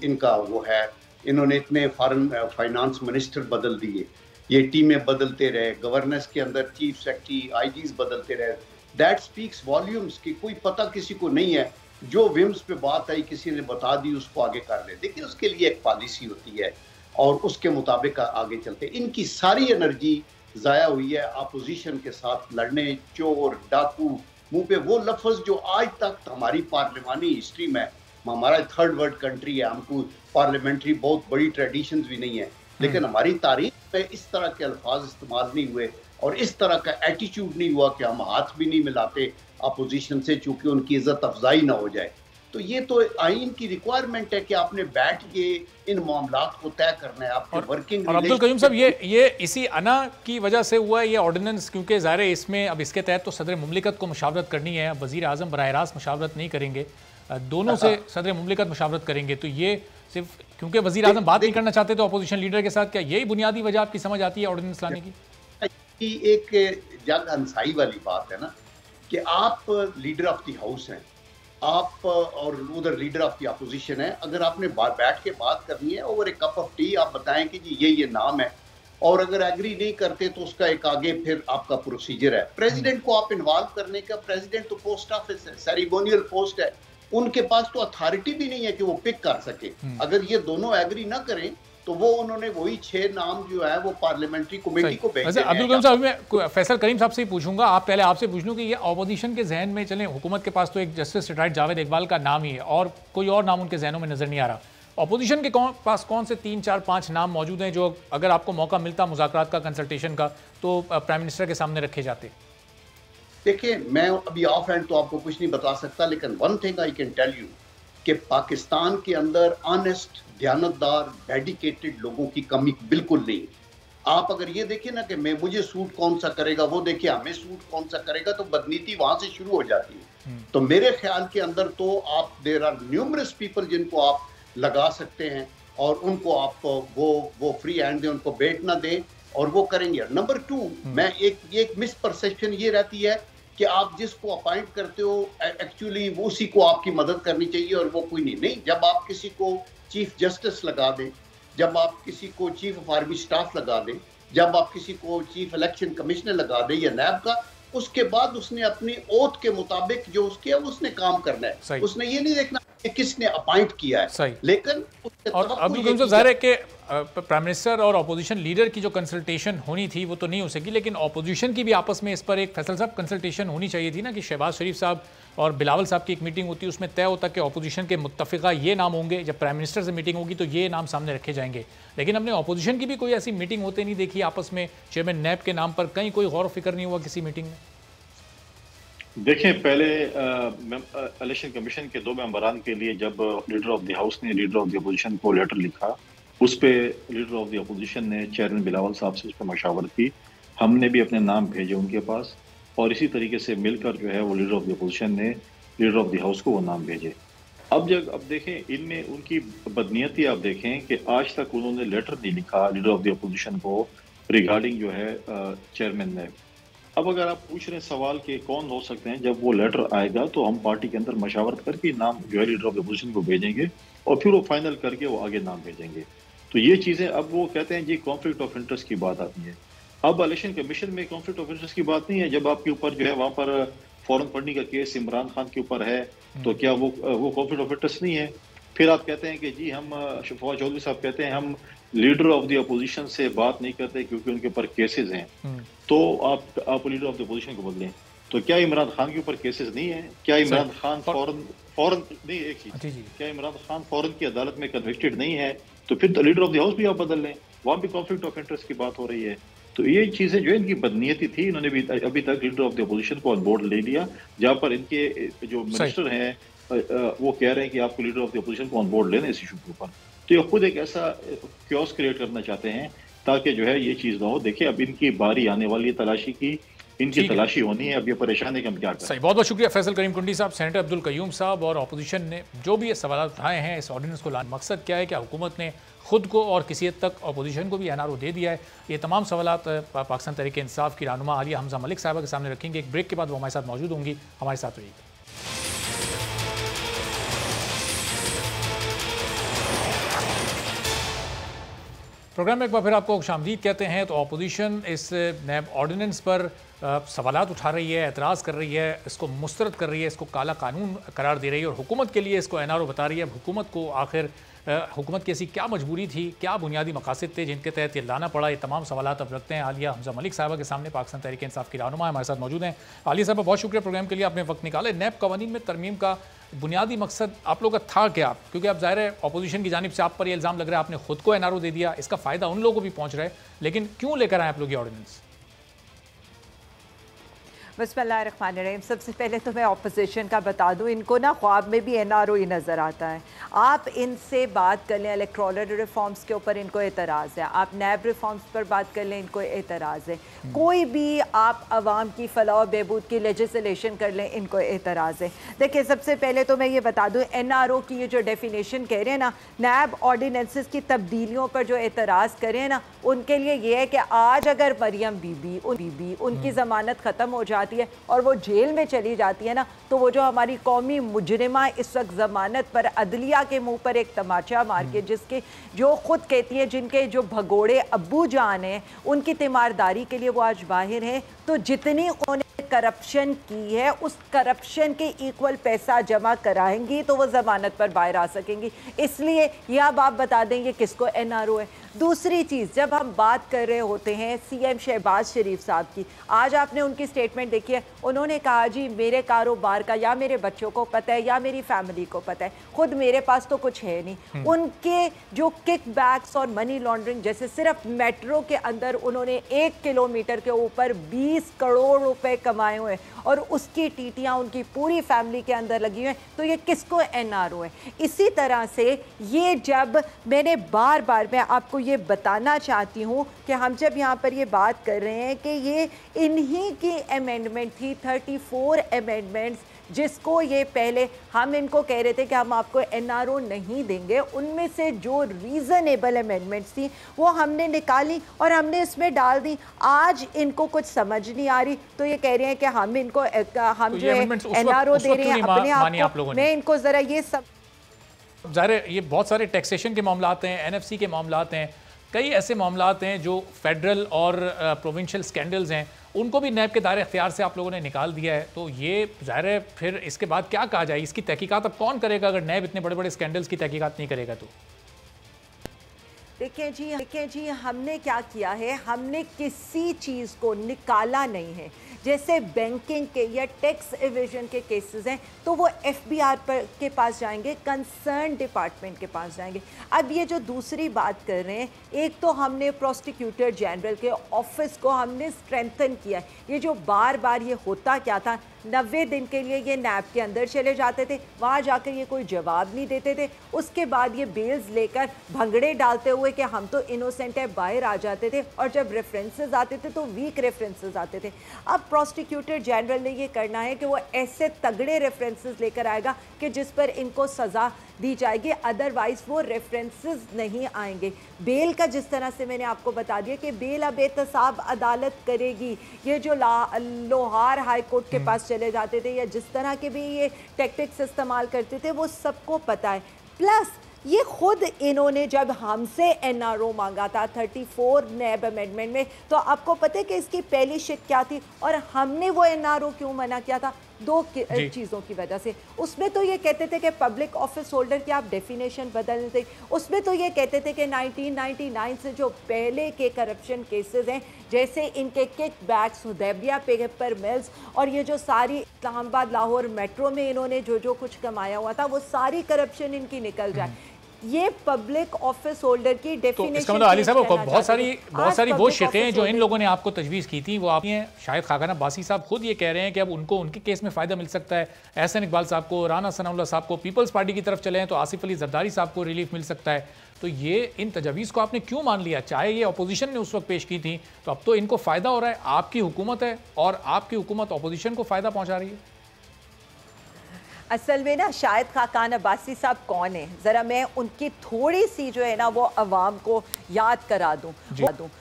इनका वो है। इन्होंने इतने फॉरेन फाइनेंस मिनिस्टर बदल दिए, ये टीमें बदलते रहे, गवर्नेंस के अंदर चीफ सेक्रेटरी IGs बदलते रहे। दैट स्पीक्स वॉल्यूम्स कि कोई पता किसी को नहीं है, जो विम्स पे बात आई किसी ने बता दी उसको आगे कर ले। देखिए उसके लिए एक पॉलिसी होती है और उसके मुताबिक आगे चलते। इनकी सारी एनर्जी ज़ाया हुई है अपोजिशन के साथ लड़ने, चोर डाकू, मुंह पे वो लफ्ज़ जो आज तक हमारी पार्लिमानी हिस्ट्री में, हमारा 3rd वर्ल्ड कंट्री है, हमको पार्लियामेंट्री बहुत बड़ी ट्रेडिशंस भी नहीं है, लेकिन हमारी तारीख में इस तरह के अल्फाज इस्तेमाल नहीं हुए और इस तरह का एटीट्यूड नहीं हुआ कि हम हाथ भी नहीं मिलाते अपोजिशन से, चूंकि उनकी इज्जत अफजाई ना हो जाए। तो ये तो आइन की रिक्वायरमेंट है कि आपने बैठ के इन मामलात को तय करना है, आपके वर्किंग। और अब्दुल कयूम साहब ये इसी अना की वजह से हुआ है ये ऑर्डिनेंस, क्योंकि ज़ाहिर है इसमें अब इसके तहत तो सदर मुमलिकत को मुशावरत करनी है, वज़ीर आज़म बराह रास्त मुशावरत नहीं करेंगे, दोनों से सदर मुमलिकत मुशावरत करेंगे। तो ये सिर्फ क्योंकि वज़ीर आज़म बात नहीं करना चाहते तो अपोजिशन लीडर के साथ, क्या यही बुनियादी वजह आपकी समझ आती है ऑर्डिनेंस लाने की? एक जग अंसाई वाली बात है ना कि आप लीडर ऑफ द हाउस हैं, आप और उधर लीडर ऑफ द अपोजिशन है। अगर आपने बैठ के बात करनी है over A cup of T, आप बताएं कि जी ये नाम है और अगर एग्री नहीं करते तो उसका एक आगे फिर आपका प्रोसीजर है। प्रेसिडेंट को आप इन्वॉल्व करने का, प्रेसिडेंट तो पोस्ट ऑफिस है, सेरेमोनियल पोस्ट है, उनके पास तो अथॉरिटी भी नहीं है कि वो पिक कर सके। अगर ये दोनों एग्री ना करें तो वो उन्होंने वही 6 नाम जो है वो पार्लियामेंट्री कमेटी को भेजे। अब्दुल करीम साहब, मैं फैसल करीम साहब से ही पूछूंगा, आप पहले आपसे पूछ लूं कि ये ऑपोजिशन के जहन में चलें, हुकूमत के पास तो एक जस्टिस रिटायर्ड जावेद इकबाल का नाम ही है और कोई और नाम उनके जहनों में नजर नहीं आ रहा। ऑपोजिशन के पास कौन से 3, 4, 5 नाम मौजूद हैं जो अगर आपको मौका मिलता मुज़ाकरात का, कंसल्टेशन का, तो प्राइम मिनिस्टर के सामने रखे जाते? देखिए, मैं अभी ऑफ हैंड तो आपको कुछ नहीं बता सकता, लेकिन one thing I can tell you कि पाकिस्तान के अंदर ऑनेस्ट, दयानतदार, डेडिकेटेड लोगों की कमी बिल्कुल नहीं। आप अगर ये देखें ना कि मैं मुझे सूट कौन सा करेगा, वो देखिए हमें सूट कौन सा करेगा, तो बदनीति वहां से शुरू हो जाती है। तो मेरे ख्याल के अंदर तो आप देयर आर न्यूमरस पीपल जिनको आप लगा सकते हैं और उनको आप वो फ्री हैंड दें, उनको बेट ना दें और वो करेंगे। नंबर 2, मैं एक मिसपरसेप्शन ये रहती है कि आप जिसको अपॉइंट करते हो एक्चुअली वो उसी को आपकी मदद करनी चाहिए और वो कोई नहीं। जब आप किसी को चीफ जस्टिस लगा दें, जब आप किसी को चीफ ऑफ आर्मी स्टाफ लगा दें, जब आप किसी को चीफ इलेक्शन कमिश्नर लगा दें या नैब का, उसके बाद उसने अपनी ओथ के मुताबिक जो उसके है उसने काम करना है। उसने ये नहीं देखना कि किसने अपॉइंट किया है। लेकिन और अब्दुल करीम साहब, जाहिर है कि प्राइम मिनिस्टर और अपोजिशन लीडर की जो कंसल्टेशन होनी थी वो तो नहीं हो सकी, लेकिन अपोजिशन की भी आपस में इस पर एक फैसल साहब कंसल्टेशन होनी चाहिए थी ना, कि शहबाज शरीफ साहब और बिलावल साहब की एक मीटिंग होती है, उसमें तय होता कि अपोजिशन के मुत्तफिका ये नाम होंगे, जब प्राइम मिनिस्टर से मीटिंग होगी तो ये नाम सामने रखे जाएंगे। लेकिन हमने अपोजिशन की भी कोई ऐसी मीटिंग होते नहीं देखी आपस में चेयरमैन नैब के नाम पर, कहीं कोई गौर फिक्र नहीं हुआ किसी मीटिंग में? देखें, पहले इलेक्शन कमीशन के 2 मेंबरान के लिए जब लीडर ऑफ द हाउस ने लीडर ऑफ द अपोजिशन को लेटर लिखा, उस पे लीडर ऑफ द अपोजिशन ने चेयरमैन बिलावल साहब से उस पर मशावरत की। हमने भी अपने नाम भेजे उनके पास और इसी तरीके से मिलकर जो है वो लीडर ऑफ द अपोजिशन ने लीडर ऑफ द हाउस को वो नाम भेजे। अब देखें, इनमें उनकी बदनीयती आप देखें कि आज तक उन्होंने लेटर नहीं लिखा लीडर ऑफ द अपोजिशन को रिगार्डिंग जो है चेयरमैन ने। अब अगर आप पूछ रहे हैं सवाल कि कौन हो सकते हैं, जब वो लेटर आएगा तो हम पार्टी के अंदर मशावरत करके नाम जो है लीडर ऑफ द अपोजिशन को भेजेंगे और फिर वो फाइनल करके वो आगे नाम भेजेंगे। तो ये चीज़ें, अब वो कहते हैं जी कॉन्फ्लिक्ट ऑफ इंटरेस्ट की बात आती है। अब इलेक्शन कमीशन में कॉन्फ्लिक्ट ऑफ इंटरेस्ट की बात नहीं है। जब आपके ऊपर जो है वहाँ पर फौरन फंडिंग का केस इमरान खान के ऊपर है, तो क्या वो कॉन्फ्लिक्ट ऑफ इंटरेस्ट नहीं है? फिर आप कहते हैं कि जी हम फवाद चौधरी साहब कहते हैं हम लीडर ऑफ द अपोजिशन से बात नहीं करते क्योंकि उनके ऊपर केसेस हैं, तो आप लीडर ऑफ द अपोजिशन को बदलें। तो क्या इमरान खान के ऊपर केसेस नहीं है? क्या इमरान खान फौरन नहीं, एक चीज, क्या इमरान खान फौरन की अदालत में कन्विक्टेड नहीं है? तो फिर लीडर ऑफ द हाउस भी आप बदल लें, वहां भी कॉन्फ्लिक्ट ऑफ इंटरेस्ट की बात हो रही है। तो ये चीजें जो है इनकी बदनीयती थी, इन्होंने भी अभी तक लीडर ऑफ द अपोजिशन को ऑन बोर्ड ले लिया, जहां पर इनके जो मिनिस्टर हैं वो कह रहे हैं कि आपको लीडर ऑफ द अपोजिशन को ऑन बोर्ड लेना इस इशू के ऊपर। तो ये खुद एक ऐसा क्योस क्रिएट करना चाहते हैं ताकि जो है ये चीज ना हो। देखिए, अब इनकी बारी आने वाली है तलाशी की, इनकी तलाशी होनी है। अब ये परेशान है कि हम क्या करें। सही, बहुत बहुत शुक्रिया फैसल करीम कुंडी साहब, सेनेटर अब्दुल कयूम साहब और अपोजिशन ने जो भी ये सवाल उठाए हैं इस ऑर्डिनेंस को लाने, मकसद क्या है कि हुकूमत ने खुद को और किसी हद तक अपोजिशन को भी एनआरओ दे दिया है। ये तमाम सवाल पाकिस्तान तहरीक इंसाफ की रहनुमा आलिया हमजा मलिक साहबा के सामने रखेंगे। एक ब्रेक के बाद वो हमारे साथ मौजूद होंगी, हमारे साथ रहिएगा। प्रोग्राम में एक बार फिर आपको खुशामदीद कहते हैं। तो अपोजिशन इस नैब ऑर्डिनेंस पर सवालात उठा रही है, एतराज़ कर रही है, इसको मुस्तरद कर रही है, इसको काला कानून करार दे रही है और हुकूमत के लिए इसको एनआरओ बता रही है। हुकूमत को आखिर हुकूमत की ऐसी क्या मजबूरी थी, क्या बुनियादी मकासद थे जिनके तहत ये लाना पड़ा? ये तमाम सवालात अब रखते हैं आलिया हमजा मलिक साहबा के सामने, पाकिस्तान तहरीक इंसाफ की रहनुमा हमारे साथ मौजूद हैं। आलिया साहबा, बहुत शुक्रिया प्रोग्राम के लिए, आपने वक्त निकाला। नैब कवानीन में तरमीम का बुनियादी मकसद आप लोगों का था क्या? क्योंकि अब जाहिर है अपोजिशन की जानिब से आप पर यह इल्ज़ाम लग रहा है आपने खुद को एनआरओ दे दिया, इसका फ़ायदा उन लोगों को भी पहुँच रहा है, लेकिन क्यों लेकर आए आप लोग ये ऑर्डिनेंस? बिस्मिल्लाहिर्रहमानिर्रहीम। सबसे पहले तो मैं ऑपोजिशन का बता दूं, इनको ना ख्वाब में भी एनआरओ ही नज़र आता है। आप इनसे बात कर लें, इलेक्टोरल रिफॉर्म्स के ऊपर इनको एतराज़ है, आप नैब रिफॉर्म्स पर बात कर लें, इनको एतराज़ है। कोई भी आप आवाम की फलाह व बहबूद की लेजिस्लेशन कर लें, इनको एतराज़ है। देखिए, सबसे पहले तो मैं ये बता दूँ, एनआरओ की ये जो डेफिनेशन कह रहे हैं ना, नैब ऑर्डिनेंसेस की तब्दीलियों पर जो एतराज़ करें ना, उनके लिए ये है कि आज अगर मरियम बीबी उनकी ज़मानत ख़त्म हो जाती जाती है और वो जेल में चली जाती है ना, तो वो जो हमारी कौमी मुजरिमा इस वक्त ज़मानत पर अदलिया के मुंह पर एक तमाचा मार के, जिसके जो खुद कहती है जिनके जो भगोड़े अब्बू जान हैं उनकी तीमारदारी के लिए वो आज बाहर हैं, तो जितनी उन्होंने करप्शन की है उस करप्शन के इक्वल पैसा जमा कराएंगी तो वो जमानत पर बाहर आ सकेंगी। इसलिए ये अब आप बता देंगे किसको एनआरओ है। दूसरी चीज़, जब हम बात कर रहे होते हैं सीएम शहबाज शरीफ साहब की, आज आपने उनकी स्टेटमेंट देखी है, उन्होंने कहा जी मेरे कारोबार का या मेरे बच्चों को पता है या मेरी फैमिली को पता है, खुद मेरे पास तो कुछ है नहीं। उनके जो किक बैक्स और मनी लॉन्ड्रिंग, जैसे सिर्फ मेट्रो के अंदर उन्होंने 1 किलोमीटर के ऊपर 20 करोड़ रुपए कमाए हुए और उसकी टीटियां उनकी पूरी फैमिली के अंदर लगी हुई हैं, तो ये किसको एनआरओ है। इसी तरह से ये जब मैंने बार बार मैं आपको ये बताना चाहती हूँ कि हम जब यहाँ पर ये बात कर रहे हैं कि ये इन्हीं की अमेंडमेंट थी 34 अमेंडमेंट्स, जिसको ये पहले हम इनको कह रहे थे कि हम आपको एनआरओ नहीं देंगे, उनमें से जो रीज़नेबल अमेंडमेंट्स थी वो हमने निकाली और हमने इसमें डाल दी। आज इनको कुछ समझ नहीं आ रही तो ये कह रहे हैं कि हम इनको हम तो जो है एनआरओ दे रहे हैं अपने आप को। मैं इनको ज़रा ये सब, ज़ाहिर ये बहुत सारे टैक्सेशन के मामलात हैं, एनएफसी के मामलात हैं, कई ऐसे मामलात हैं जो फेडरल और प्रोविंशियल स्कैंडल्स हैं, उनको भी नैब के दायरे इख्तियार से आप लोगों ने निकाल दिया है। तो ये ज़ाहिर है फिर इसके बाद क्या कहा जाए, इसकी तहकीकात अब कौन करेगा अगर नैब इतने बड़े बड़े स्कैंडल्स की तहकीकात नहीं करेगा तो? देखिए जी हमने क्या किया है, हमने किसी चीज़ को निकाला नहीं है। जैसे बैंकिंग के या टैक्स एविजन के केसेस हैं तो वो एफबीआर के पास जाएंगे, कंसर्न डिपार्टमेंट के पास जाएंगे। अब ये जो दूसरी बात कर रहे हैं, एक तो हमने प्रोसिक्यूटर जनरल के ऑफिस को हमने स्ट्रेंथन किया है। ये जो बार बार ये होता क्या था, 90 दिन के लिए ये नैब के अंदर चले जाते थे, वहाँ जाकर ये कोई जवाब नहीं देते थे, उसके बाद ये बेल्स लेकर भंगड़े डालते हुए कि हम तो इनोसेंट है बाहर आ जाते थे, और जब रेफरेंसेस आते थे तो वीक रेफरेंसेस आते थे। अब प्रोसिक्यूटर जनरल ने ये करना है कि वो ऐसे तगड़े रेफरेंसेस लेकर आएगा कि जिस पर इनको सज़ा दी जाएगी, अदरवाइज वो रेफरेंसेस नहीं आएंगे। बेल का जिस तरह से मैंने आपको बता दिया कि बेल अब एहतसाब अदालत करेगी। ये जो लोहार हाई कोर्ट के पास चले जाते थे या जिस तरह के भी ये टैक्टिक्स इस्तेमाल करते थे वो सबको पता है। प्लस ये खुद इन्होंने जब हमसे एनआरओ मांगा था 34 नैब अमेंडमेंट में, तो आपको पता है कि इसकी पहली शिक क्या थी और हमने वो एनआरओ क्यों मना किया था? दो चीज़ों की वजह से। उसमें तो ये कहते थे कि पब्लिक ऑफिस होल्डर की आप डेफिनेशन बदल थे, उसमें तो ये कहते थे कि 1999 से जो पहले के करप्शन केसेस हैं, जैसे इनके kickbacks, Hudaibiya paper mills और ये जो सारी इस्लामाबाद लाहौर मेट्रो में इन्होंने जो जो कुछ कमाया हुआ था वो सारी करप्शन इनकी निकल जाए। ये पब्लिक ऑफिस होल्डर की डेफिनेशन। तो इसका मतलब अली साहब बहुत सारी वो शिकें जो इन लोगों ने आपको तजवीज़ की थी वो आप हैं। शायद खाकान अब्बासी साहब खुद ये कह रहे हैं कि अब उनको उनके केस में फ़ायदा मिल सकता है, एहसन इकबाल साहब को, राना सनाउल्लाह साहब को पीपल्स पार्टी की तरफ चले हैं तो आसिफ अली जरदारी साहब को रिलीफ मिल सकता है। तो ये इन तजवीज़ को आपने क्यों मान लिया? चाहे ये अपोजिशन ने उस वक्त पेश की थी, तो अब तो इनको फ़ायदा हो रहा है, आपकी हुकूमत है और आपकी हुकूमत अपोजिशन को फ़ायदा पहुँचा रही है। असल में ना शायद खाकान अब्बासी साहब कौन है, ज़रा मैं उनकी थोड़ी सी जो है ना वो अवाम को याद करा दूँ।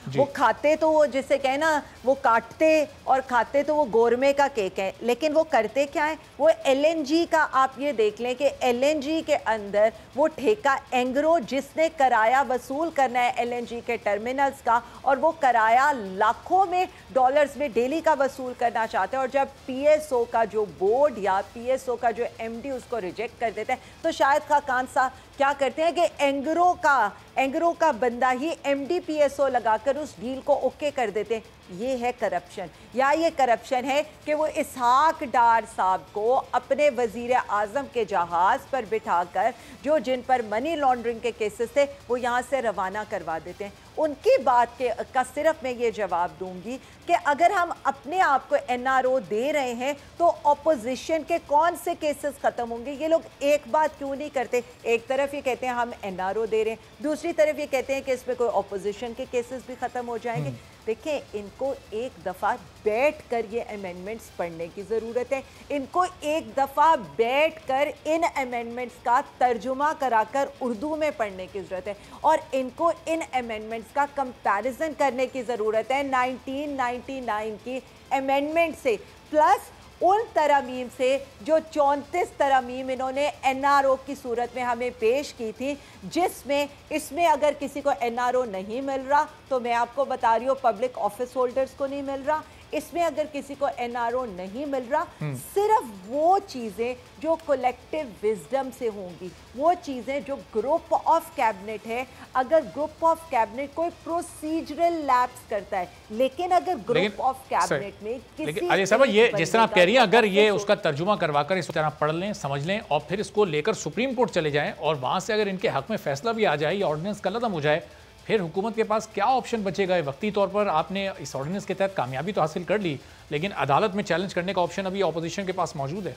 वो खाते तो वो जिसे कहे ना वो काटते और खाते तो वो गोरमे का केक है, लेकिन वो करते क्या है, वो एलएनजी का आप ये देख लें कि एलएनजी के अंदर वो ठेका एंग्रो जिसने किराया वसूल करना है एलएनजी के टर्मिनल्स का, और वो किराया लाखों में डॉलर्स में डेली का वसूल करना चाहते हैं, और जब पीएसओ का जो बोर्ड या पीएसओ का जो एमडी उसको रिजेक्ट कर देता है तो शायद खाकान साहब क्या करते हैं कि एंग्रो का बंदा ही एमडी पीएसओ लगाकर उस डील को ओके कर देते हैं। ये है करप्शन। या ये करप्शन है कि वो इसहाक डार साहब को अपने वजीर आजम के जहाज़ पर बिठाकर जो जिन पर मनी लॉन्ड्रिंग के केसेस थे वो यहाँ से रवाना करवा देते हैं। उनकी बात का सिर्फ मैं ये जवाब दूंगी कि अगर हम अपने आप को एनआरओ दे रहे हैं तो ऑपोजिशन के कौन से केसेस ख़त्म होंगे? ये लोग एक बात क्यों नहीं करते? एक तरफ ये कहते हैं हम एनआरओ दे रहे हैं, दूसरी तरफ ये कहते हैं कि इसमें कोई ऑपोजिशन के केसेस भी ख़त्म हो जाएंगे। देखिए, इनको एक दफ़ा बैठ कर ये अमेंडमेंट्स पढ़ने की ज़रूरत है। इनको एक दफ़ा बैठ कर इन अमेंडमेंट्स का तर्जुमा कराकर उर्दू में पढ़ने की ज़रूरत है और इनको इन अमेंडमेंट्स का कंपैरिजन करने की ज़रूरत है 1999 की अमेंडमेंट से, प्लस उन तरमीम से जो 34 तरमीम इन्होंने NRO की सूरत में हमें पेश की थी, जिसमें इसमें अगर किसी को NRO नहीं मिल रहा तो मैं आपको बता रही हूँ पब्लिक ऑफिस होल्डर्स को नहीं मिल रहा, इसमें अगर किसी को NRO नहीं मिल रहा, सिर्फ वो चीज़ें जो कलेक्टिव विजडम से होंगी, वो चीज़ें जो ग्रुप ऑफ कैबिनेट है, अगर ग्रुप ऑफ कैबिनेट कोई प्रोसीजरल लैप्स करता है, लेकिन अगर ग्रुप ऑफ कैबिनेट में लेकिन अली साहब ये जिस तरह आप कह रही हैं, अगर ये उसका तर्जुमा करवाकर इस तरह पढ़ लें, समझ लें और फिर इसको लेकर सुप्रीम कोर्ट चले जाएं और वहां से अगर इनके हक में फैसला भी आ जाए या ऑर्डिनेंस कलअदम हो जाए, फिर हुकूमत के पास क्या ऑप्शन बचेगा? वक्ती तौर पर आपने इस ऑर्डिनेंस के तहत कामयाबी तो हासिल कर ली, लेकिन अदालत में चैलेंज करने का ऑप्शन अभी ऑपोजिशन के पास मौजूद है।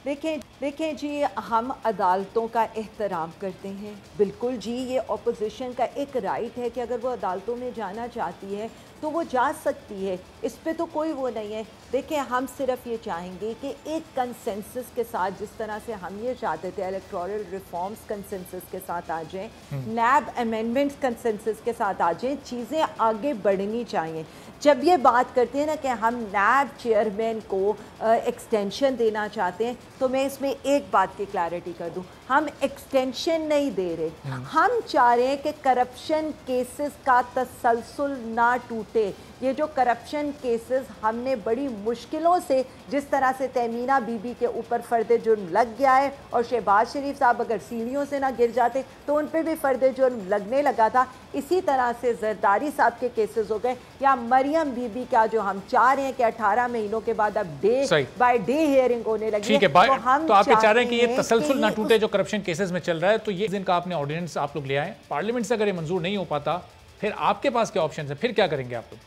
देखें जी, हम अदालतों का एहतराम करते हैं, बिल्कुल जी, ये अपोजिशन का एक राइट है कि अगर वो अदालतों में जाना चाहती है तो वो जा सकती है, इस पे तो कोई वो नहीं है। देखें, हम सिर्फ ये चाहेंगे कि एक कंसेंसस के साथ, जिस तरह से हम ये चाहते थे इलेक्टोरल रिफॉर्म्स कंसेंसस के साथ आ जाएं, नैब अमेंडमेंट्स कंसेंसस के साथ आ जाएं, चीज़ें आगे बढ़नी चाहिए। जब ये बात करते हैं ना कि हम नैब चेयरमैन को एक्सटेंशन देना चाहते हैं, तो मैं इसमें एक बात की क्लैरिटी कर दूं, हम एक्सटेंशन नहीं दे रहे, हम चाह रहे हैं कि करप्शन केसेस का तसलसल ना टूटे। ये जो करप्शन केसेस हमने बड़ी मुश्किलों से, जिस तरह से तहमीना बीबी के ऊपर फ़र्द जुर्म लग गया है और शहबाज शरीफ साहब अगर सीढ़ियों से ना गिर जाते तो उन पर भी फ़र्द जुर्म लगने लगा था, इसी तरह से जरदारी साहब के केसेस हो गए, या मरियम बीबी का जो हम चाह रहे हैं कि 18 महीनों के बाद अब डे बाय डे हियरिंग होने लगी है, तो हम तो आप चाह रहे हैं कि ये तसलसल ना टूटे जो करप्शन केसेस में चल रहा है। तो ये जिनका आपने ऑर्डिनेंस आप लोग ले आए, पार्लियामेंट से अगर ये मंजूर नहीं हो पाता, फिर आपके पास क्या ऑप्शन है, फिर क्या करेंगे आप लोग?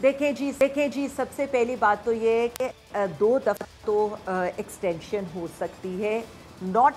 देखें जी, सबसे पहली बात तो ये है कि 2 दफ़ा तो एक्सटेंशन हो सकती है, नॉट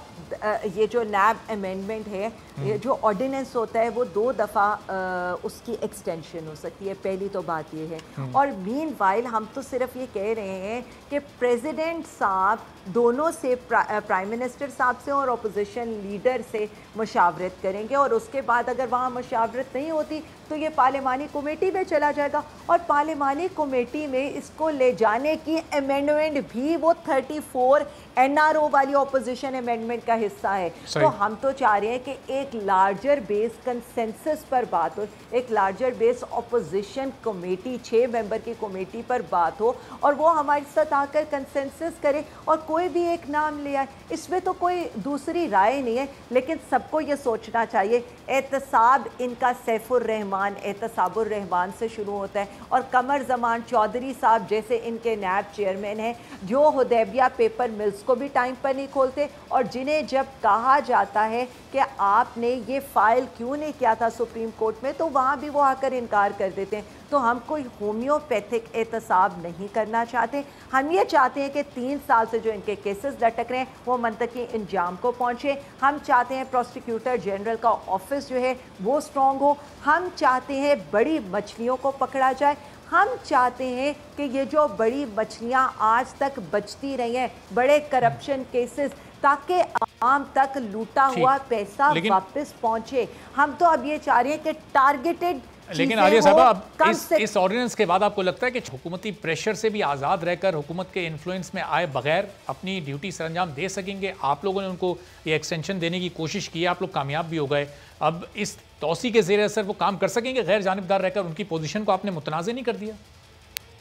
ये जो नैब अमेंडमेंट है, ये जो ऑर्डिनेंस होता है वो 2 दफ़ा उसकी एक्सटेंशन हो सकती है, पहली तो बात ये है। और मीनवाइल हम तो सिर्फ ये कह रहे हैं कि प्रेसिडेंट साहब दोनों से, प्राइम मिनिस्टर साहब से और अपोजिशन लीडर से मुशावरत करेंगे, और उसके बाद अगर वहाँ मुशावरत नहीं होती तो ये पार्लिमानी कमेटी में चला जाएगा, और पार्लिमानी कमेटी में इसको ले जाने की अमेंडमेंट भी वो 34 NRO वाली अपोजिशन अमेंडमेंट का हिस्सा है। तो हम तो चाह रहे हैं कि एक लार्जर बेस कंसेंसस पर बात हो, एक larger base opposition committee, 6 member की कमेटी पर बात हो और वो हमारे साथ आकर कंसेंसस करे और कोई भी एक नाम ले आए। इसमें तो कोई दूसरी राय नहीं है, लेकिन सबको ये सोचना चाहिए एहतसाब इनका सैफुर रहमान, एहतसाबुर रहमान से शुरू होता है, और कमर जमान चौधरी साहब जैसे इनके नैब चेयरमैन हैं, जो हुदैबिया पेपर मिल्स को भी टाइम पर नहीं खोलते, और जिन्हें जब कहा जाता है कि आपने ये फाइल क्यों नहीं किया था सुप्रीम कोर्ट में, तो वहाँ भी वो आकर इनकार कर देते हैं। तो हम कोई होम्योपैथिक एहतसाब नहीं करना चाहते, हम ये चाहते हैं कि 3 साल से जो इनके केसेस लटक रहे हैं वो मंतकी इंजाम को पहुँचे। हम चाहते हैं प्रोसिक्यूटर जनरल का ऑफिस जो है वो स्ट्रॉन्ग हो, हम चाहते हैं बड़ी मछलियों को पकड़ा जाए, हम चाहते हैं कि ये जो बड़ी मछलियाँ आज तक बचती रही हैं, बड़े करप्शन केसेस, ताकि आम तक लूटा हुआ पैसा वापस पहुँचे। हम तो अब ये चाह रहे हैं कि टारगेटेड। लेकिन आलिया साहब, अब इस ऑर्डिनेंस के बाद आपको लगता है कि हुकूमती प्रेशर से भी आज़ाद रहकर, हुकूमत के इन्फ्लुएंस में आए बगैर अपनी ड्यूटी सरंजाम दे सकेंगे? आप लोगों ने उनको ये एक्सटेंशन देने की कोशिश की, आप लोग कामयाब भी हो गए, अब इस तौसी के ज़ेर असर वो काम कर सकेंगे गैर जानिबदार रहकर? उनकी पोजीशन को आपने मुतनाज़ नहीं कर दिया?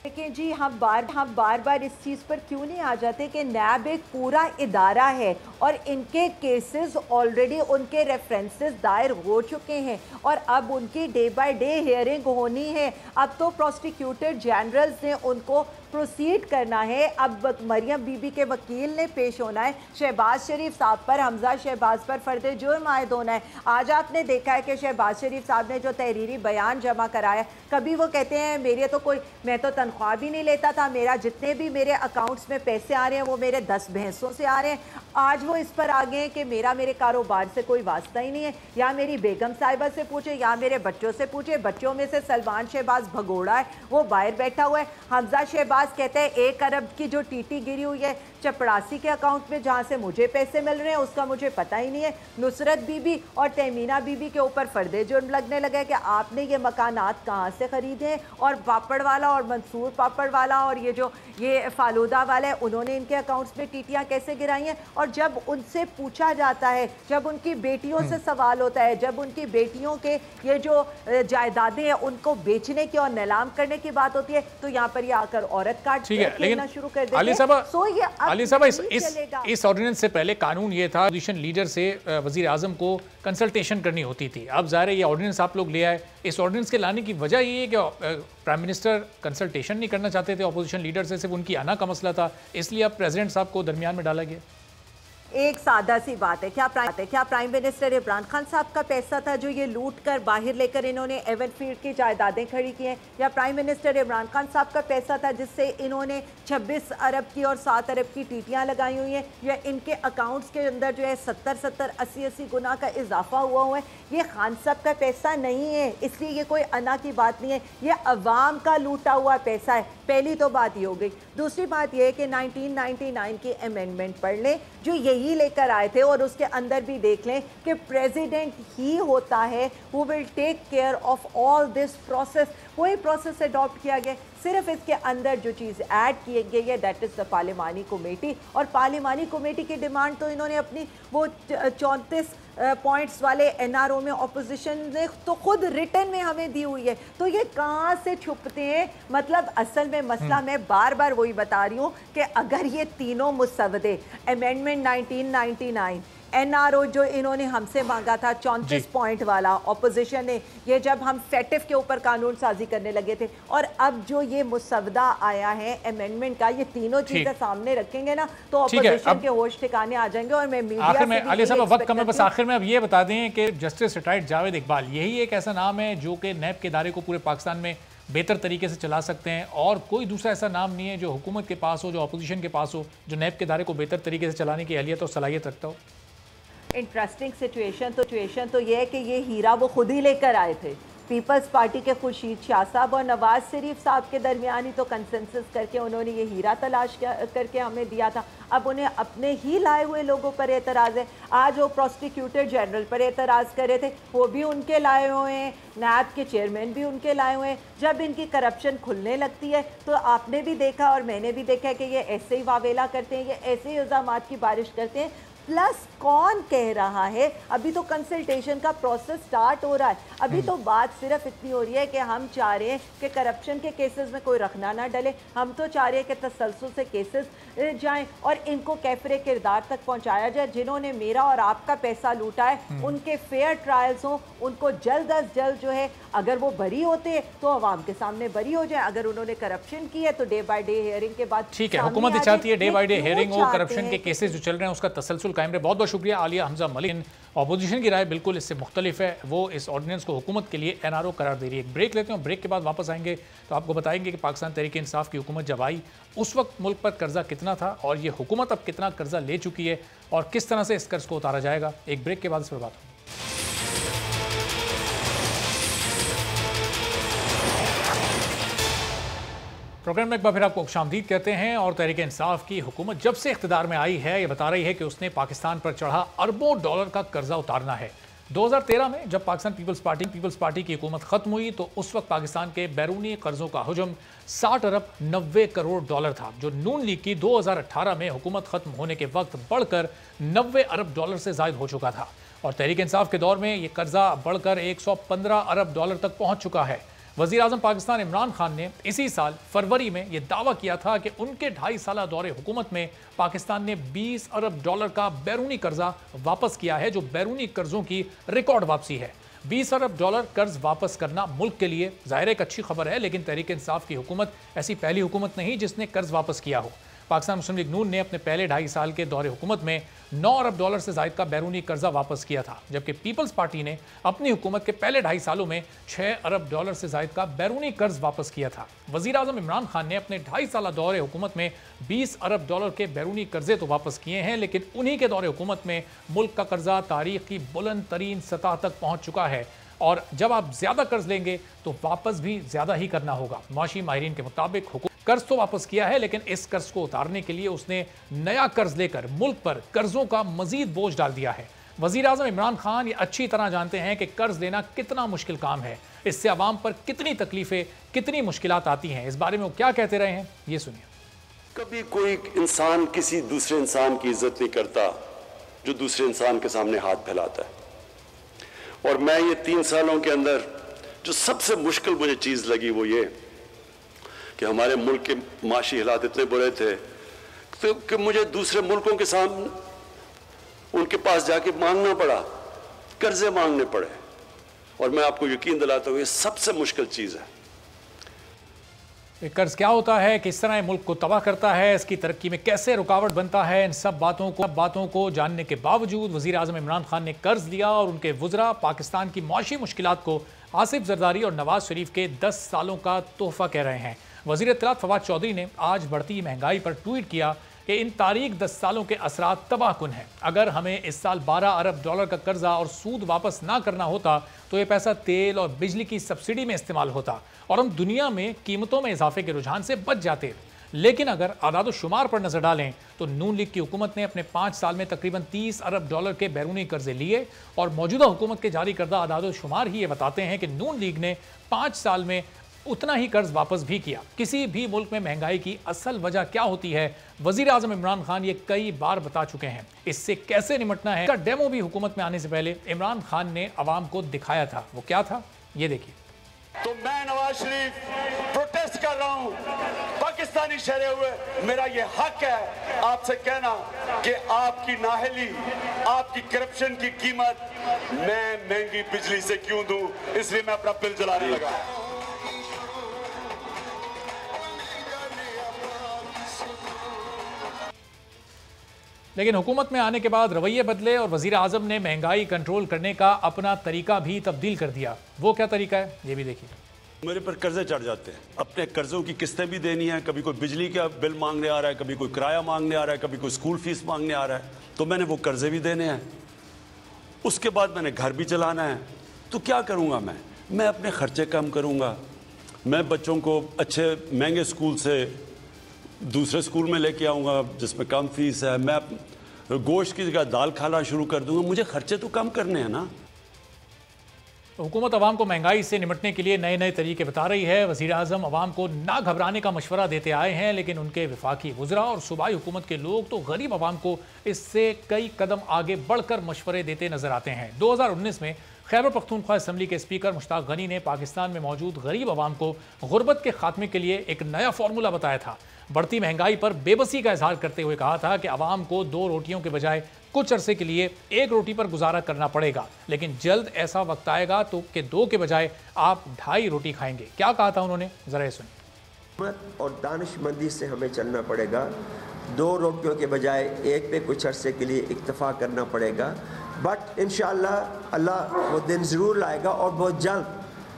देखिए जी, हम बार बार इस चीज़ पर क्यों नहीं आ जाते कि नैब एक पूरा इदारा है और इनके केसेस ऑलरेडी, उनके रेफरेंसेस दायर हो चुके हैं और अब उनकी डे बाय डे हियरिंग होनी है। अब तो प्रोसिक्यूटर जनरल्स ने उनको प्रोसीड करना है। अब मरियम बीबी के वकील ने पेश होना है, शहबाज शरीफ साहब पर, हमजा शहबाज पर फर्द जुर्म आयद होना है। आज आपने देखा है कि शहबाज शरीफ साहब ने जो तहरीरी बयान जमा कराया, कभी वो कहते हैं मेरे तो कोई, मैं तो तनख्वाह भी नहीं लेता था, मेरा जितने भी मेरे अकाउंट्स में पैसे आ रहे हैं वो मेरे 10 भैंसों से आ रहे हैं। आज वो इस पर आ गए हैं कि मेरे कारोबार से कोई वास्ता ही नहीं है। या मेरी बेगम साहिबा से पूछे या मेरे बच्चों से पूछे, बच्चों में से सलमान शहबाज भगोड़ा है, वो बाहर बैठा हुआ है। हमजा शहबाज कहते हैं 1 अरब की जो टीटी गिरी हुई है चपड़ासी के अकाउंट में, जहाँ से मुझे पैसे मिल रहे हैं उसका मुझे पता ही नहीं है। नुसरत बीबी और तहमीना बीबी के ऊपर फर्दे जुर्म लगने लगे कि आपने ये मकानात कहाँ से खरीदे हैं, और पापड़ वाला और मंसूर पापड़ वाला और ये फालूदा वाला है, उन्होंने इनके अकाउंट्स में टीटियाँ कैसे गिराई हैं। और जब उनसे पूछा जाता है, जब उनकी बेटियों से सवाल होता है, जब उनकी बेटियों के ये जो जायदादें हैं उनको बेचने की और नीलाम करने की बात होती है, तो यहाँ पर ये आकर औरत काट खेलना शुरू कर देते हैं। सो ये अली साहब, इस ऑर्डिनेंस से पहले कानून ये था, अपोजिशन लीडर से वजीर आजम को कंसल्टेशन करनी होती थी। अब ज़ाहिर है ये ऑर्डिनेंस आप लोग ले आए। इस ऑर्डिनेंस के लाने की वजह ये है कि प्राइम मिनिस्टर कंसल्टेशन नहीं करना चाहते थे अपोजिशन लीडर से, सिर्फ उनकी आना का मसला था, इसलिए अब प्रेसिडेंट साहब को दरमियान में डाला गया। एक सादा सी बात है, क्या प्राइम मिनिस्टर इमरान खान साहब का पैसा था जो ये लूट कर बाहर लेकर इन्होंने एवन फील्ड की जायदादें खड़ी की हैं, या प्राइम मिनिस्टर इमरान खान साहब का पैसा था जिससे इन्होंने 26 अरब की और 7 अरब की टीटियाँ लगाई हुई हैं, या इनके अकाउंट्स के अंदर जो है 70-70, 80-80 गुना का इजाफा हुआ है। ये खान साहब का पैसा नहीं है, इसलिए ये कोई अना की बात नहीं है, ये अवाम का लूटा हुआ पैसा है। पहली तो बात ये हो गई। दूसरी बात ये है कि 1999 की अमेंडमेंट पढ़ लें जो यही लेकर आए थे, और उसके अंदर भी देख लें कि प्रेसिडेंट ही होता है who will take care of all this process. वही प्रोसेस अडॉप्ट किया गया, सिर्फ इसके अंदर जो चीज़ ऐड की गई है दैट इज़ द पार्लिमानी कमेटी। और पार्लिमानी कमेटी की डिमांड तो इन्होंने अपनी वो 34 पॉइंट्स वाले एनआरओ में ऑपोजिशन ने तो खुद रिटर्न में हमें दी हुई है, तो ये कहाँ से छुपते हैं। मतलब असल में मसला, मैं बार बार वही बता रही हूँ कि अगर ये तीनों मुसवदे अमेंडमेंट 1999 एनआरओ जो इन्होंने हमसे मांगा था 34 पॉइंट वाला, ऑपोजिशन ने, ये जब हम फेटिफ के ऊपर कानून साजी करने लगे थे, और अब जो ये मुसवदा आया है अमेंडमेंट का, ये तीनों चीजें सामने रखेंगे ना तो ऑपोजिशन के होश ठिकाने आ जाएंगे। और मैं मीडिया आखिर में अली साहब वक्त कम है, बस आखिर में अब ये बता दें कि जस्टिस रिटायर्ड जावेद इकबाल यही एक ऐसा नाम है जो कि नैब के इदारे को पूरे पाकिस्तान में बेहतर तरीके से चला सकते हैं, और कोई दूसरा ऐसा नाम नहीं है जो हुकूमत के पास हो, जो अपोजिशन के पास हो, जो नैब के इदारे को बेहतर तरीके से चलाने की अहलियत और सलाहियत रखता हो। इंटरेस्टिंग सिचुएशन तो ये है कि ये हीरा वो खुद ही लेकर आए थे। पीपल्स पार्टी के खुर्शीद शाह साहब और नवाज शरीफ साहब के दरमियान ही तो कंसेंसस करके उन्होंने ये हीरा तलाश करके हमें दिया था। अब उन्हें अपने ही लाए हुए लोगों पर एतराज़ है। आज वो प्रोसिक्यूटर जनरल पर एतराज़ कर रहे थे, वो भी उनके लाए हुए हैं, नैब के चेयरमैन भी उनके लाए हुए हैं। जब इनकी करप्शन खुलने लगती है तो आपने भी देखा और मैंने भी देखा कि ये ऐसे ही वावेला करते हैं, ये ऐसे ही इल्ज़ामात की बारिश करते हैं। प्लस कौन कह रहा है, अभी तो कंसल्टेशन का प्रोसेस स्टार्ट हो रहा है, अभी तो बात सिर्फ इतनी हो रही है कि हम चाह रहे हैं कि करप्शन के केसेस में कोई रखना ना डले, हम तो चाह रहे हैं कि तसलसल से केसेस जाएं और इनको कैफरे किरदार तक पहुंचाया जाए। जिन्होंने मेरा और आपका पैसा लूटा है उनके फेयर ट्रायल्स हों, उनको जल्द अज जल्द जो है, अगर वो बरी होते हैं तो अवाम के सामने बरी हो जाए, अगर उन्होंने करप्शन की है तो डे बाय डे हियरिंग के बाद। ठीक है, हुकूमत चाहती है डे बाय डे हियरिंग हो, करप्शन के केसेस जो चल रहे हैं उसका तसलसल कायम रहे। बहुत बहुत शुक्रिया आलिया हमजा मलिक। ऑपोजिशन की राय बिल्कुल इससे मुख्तलिफ है, वो इस ऑर्डिनेंस को हुकूमत के लिए एनआरओ करार दे रही है। एक ब्रेक लेते हैं, ब्रेक के बाद वापस आएंगे तो आपको बताएंगे कि पाकिस्तान तहरीक इंसाफ की हुकूमत जब आई उस वक्त मुल्क पर कर्जा कितना था और ये हुकूमत अब कितना कर्जा ले चुकी है और किस तरह से इस कर्ज को उतारा जाएगा। एक ब्रेक के बाद इस पर बात होगी। प्रोग्राम में एक बार फिर आपको खुशामदीद कहते हैं। और तहरीक इंसाफ की हुकूमत जब से इख्तिदार में आई है ये बता रही है कि उसने पाकिस्तान पर चढ़ा अरबों डॉलर का कर्जा उतारना है। 2013 में जब पाकिस्तान पीपल्स पार्टी की हुकूमत खत्म हुई तो उस वक्त पाकिस्तान के बैरूनी कर्जों का हुजम 60 अरब 90 करोड़ डॉलर था, जो नून लीग की 2018 में हुकूमत खत्म होने के वक्त बढ़कर 90 अरब डॉलर से जायद हो चुका था। और तहरीक इंसाफ के दौर में ये कर्जा बढ़कर 115 अरब डॉलर तक पहुंच चुका है। वज़ीर आज़म पाकिस्तान इमरान खान ने इसी साल फरवरी में यह दावा किया था कि उनके 2.5 साल दौरे हुकूमत में पाकिस्तान ने 20 अरब डॉलर का बैरूनी कर्जा वापस किया है, जो बैरूनी कर्जों की रिकॉर्ड वापसी है। $20 अरब कर्ज वापस करना मुल्क के लिए ज़ाहिर एक अच्छी खबर है, लेकिन तहरीक इंसाफ की हुकूमत ऐसी पहली हुकूमत नहीं जिसने कर्ज वापस किया हो। पाकिस्तान मुस्लिम लीग नून ने अपने पहले 2.5 साल के दौरे हुकूमत में $9 अरब से ज़ायद का बैरूनी कर्जा वापस किया था, जबकि पीपल्स पार्टी ने अपनी हुकूमत के पहले 2.5 सालों में $6 अरब से ज़ायद का बैरूनी कर्ज वापस किया था। वज़ीर आज़म इमरान खान ने अपने 2.5 साल दौरे हुकूमत में $20 अरब के बैरूनी कर्जे तो वापस किए हैं, लेकिन उन्हीं के दौरे हुकूमत में मुल्क का कर्जा तारीख की बुलंद तरीन सतह तक पहुँच चुका है और जब आप ज़्यादा कर्ज लेंगे तो वापस भी ज़्यादा ही करना होगा। माशी माहिरीन के मुताबिक कर्ज तो वापस किया है, लेकिन इस कर्ज को उतारने के लिए उसने नया कर्ज लेकर मुल्क पर कर्जों का मजीद बोझ डाल दिया है। वजीर आज़म इमरान खान ये अच्छी तरह जानते हैं कि कर्ज लेना कितना मुश्किल काम है, इससे आवाम पर कितनी तकलीफें, कितनी मुश्किलात आती हैं। इस बारे में वो क्या कहते रहे हैं, ये सुनिए। कभी कोई इंसान किसी दूसरे इंसान की इज्जत नहीं करता जो दूसरे इंसान के सामने हाथ फैलाता है। और मैं ये 3 सालों के अंदर जो सबसे मुश्किल मुझे चीज लगी वो ये कि हमारे मुल्क के माशी हालात इतने बुरे थे तो कि मुझे दूसरे मुल्कों के सामने उनके पास जाके मांगना पड़ा, कर्जे मांगने पड़े। और मैं आपको यकीन दिलाता हूं ये सबसे मुश्किल चीज है। कर्ज क्या होता है, किस तरह मुल्क को तबाह करता है, इसकी तरक्की में कैसे रुकावट बनता है, इन सब बातों को जानने के बावजूद वज़ीर आज़म इमरान खान ने कर्ज लिया और उनके वज़रा पाकिस्तान की मौशी मुश्किलात को आसिफ जरदारी और नवाज शरीफ के 10 सालों का तोहफा कह रहे हैं। वज़ीर इत्तलात फवाद चौधरी ने आज बढ़ती महंगाई पर ट्वीट किया कि इन तारीख 10 सालों के असरात तबाहकुन हैं। अगर हमें इस साल $12 अरब का कर्जा और सूद वापस ना करना होता तो ये पैसा तेल और बिजली की सब्सिडी में इस्तेमाल होता और हम दुनिया में कीमतों में इजाफे के रुझान से बच जाते। लेकिन अगर आदाद शुमार पर नजर डालें तो नून लीग की हुकूमत ने अपने 5 साल में तकरीबन $30 अरब के बैरूनी कर्जे लिए और मौजूदा हुकूमत के जारी करदा आदाद शुमार ही ये बताते हैं कि नून लीग ने 5 साल में उतना ही कर्ज वापस भी किया। किसी भी मुल्क में महंगाई की असल वजह क्या होती है, वजीर आजम इमरान खान ये कई बार बता चुके हैं। इससे कैसे निपटना है, इसका डेमो भी हुकूमत में आने से पहले इमरान खान ने अवाम को दिखाया था। वो क्या था, ये देखिए। तो मैं नवाज शरीफ प्रोटेस्ट कर रहा हूं, पाकिस्तानी शहरे हुए, मेरा ये हक है आपसे कहना कि आपकी नाहली, आपकी करप्शन की कीमत मैं महंगी बिजली से क्यों दूं, इसलिए मैं अपना बिल जलाने लगा। लेकिन हुकूमत में आने के बाद रवैये बदले और वजीर आजम ने महंगाई कंट्रोल करने का अपना तरीका भी तब्दील कर दिया। वो क्या तरीका है, ये भी देखिए। मेरे पर कर्जे चढ़ जाते हैं, अपने कर्जों की किस्तें भी देनी है, कभी कोई बिजली का बिल मांगने आ रहा है, कभी कोई किराया मांगने आ रहा है, कभी कोई स्कूल फीस मांगने आ रहा है, तो मैंने वो कर्जे भी देने हैं। उसके बाद मैंने घर भी चलाना है। तो क्या करूँगा मैं अपने खर्चे कम करूँगा। मैं बच्चों को अच्छे महंगे स्कूल से दूसरे स्कूल में लेके आऊँगा जिसमें कम फीस है। मैं गोश्त की जगह दाल खाना शुरू कर दूँगा। मुझे खर्चे तो कम करने हैं ना। हुकूमत अवाम को महंगाई से निपटने के लिए नए नए तरीके बता रही है। वज़ीर आज़म अवाम को ना घबराने का मशवरा देते आए हैं, लेकिन उनके वफाकी वज़रा और सूबाई हुकूमत के लोग तो गरीब अवाम को इससे कई कदम आगे बढ़कर मशवरे देते नजर आते हैं। 2019 में खैबर पख्तूनख्वा असम्बली के स्पीकर मुश्ताक गनी ने पाकिस्तान में मौजूद गरीब अवाम को गुर्बत के खात्मे के लिए एक नया फार्मूला बताया था। बढ़ती महंगाई पर बेबसी का इजहार करते हुए कहा था कि अवाम को 2 रोटियों के बजाय कुछ अरसे के लिए 1 रोटी पर गुजारा करना पड़ेगा, लेकिन जल्द ऐसा वक्त आएगा तो कि 2 के बजाय आप 2.5 रोटी खाएंगे। क्या कहा था उन्होंने, जरा ये सुनिए। और दानिशमंदी से हमें चलना पड़ेगा। 2 रोटियों के बजाय 1 पे कुछ अरसे के लिए इक्तफा करना पड़ेगा। बट इंशाअल्लाह अल्लाह वो दिन ज़रूर लाएगा और बहुत जल्द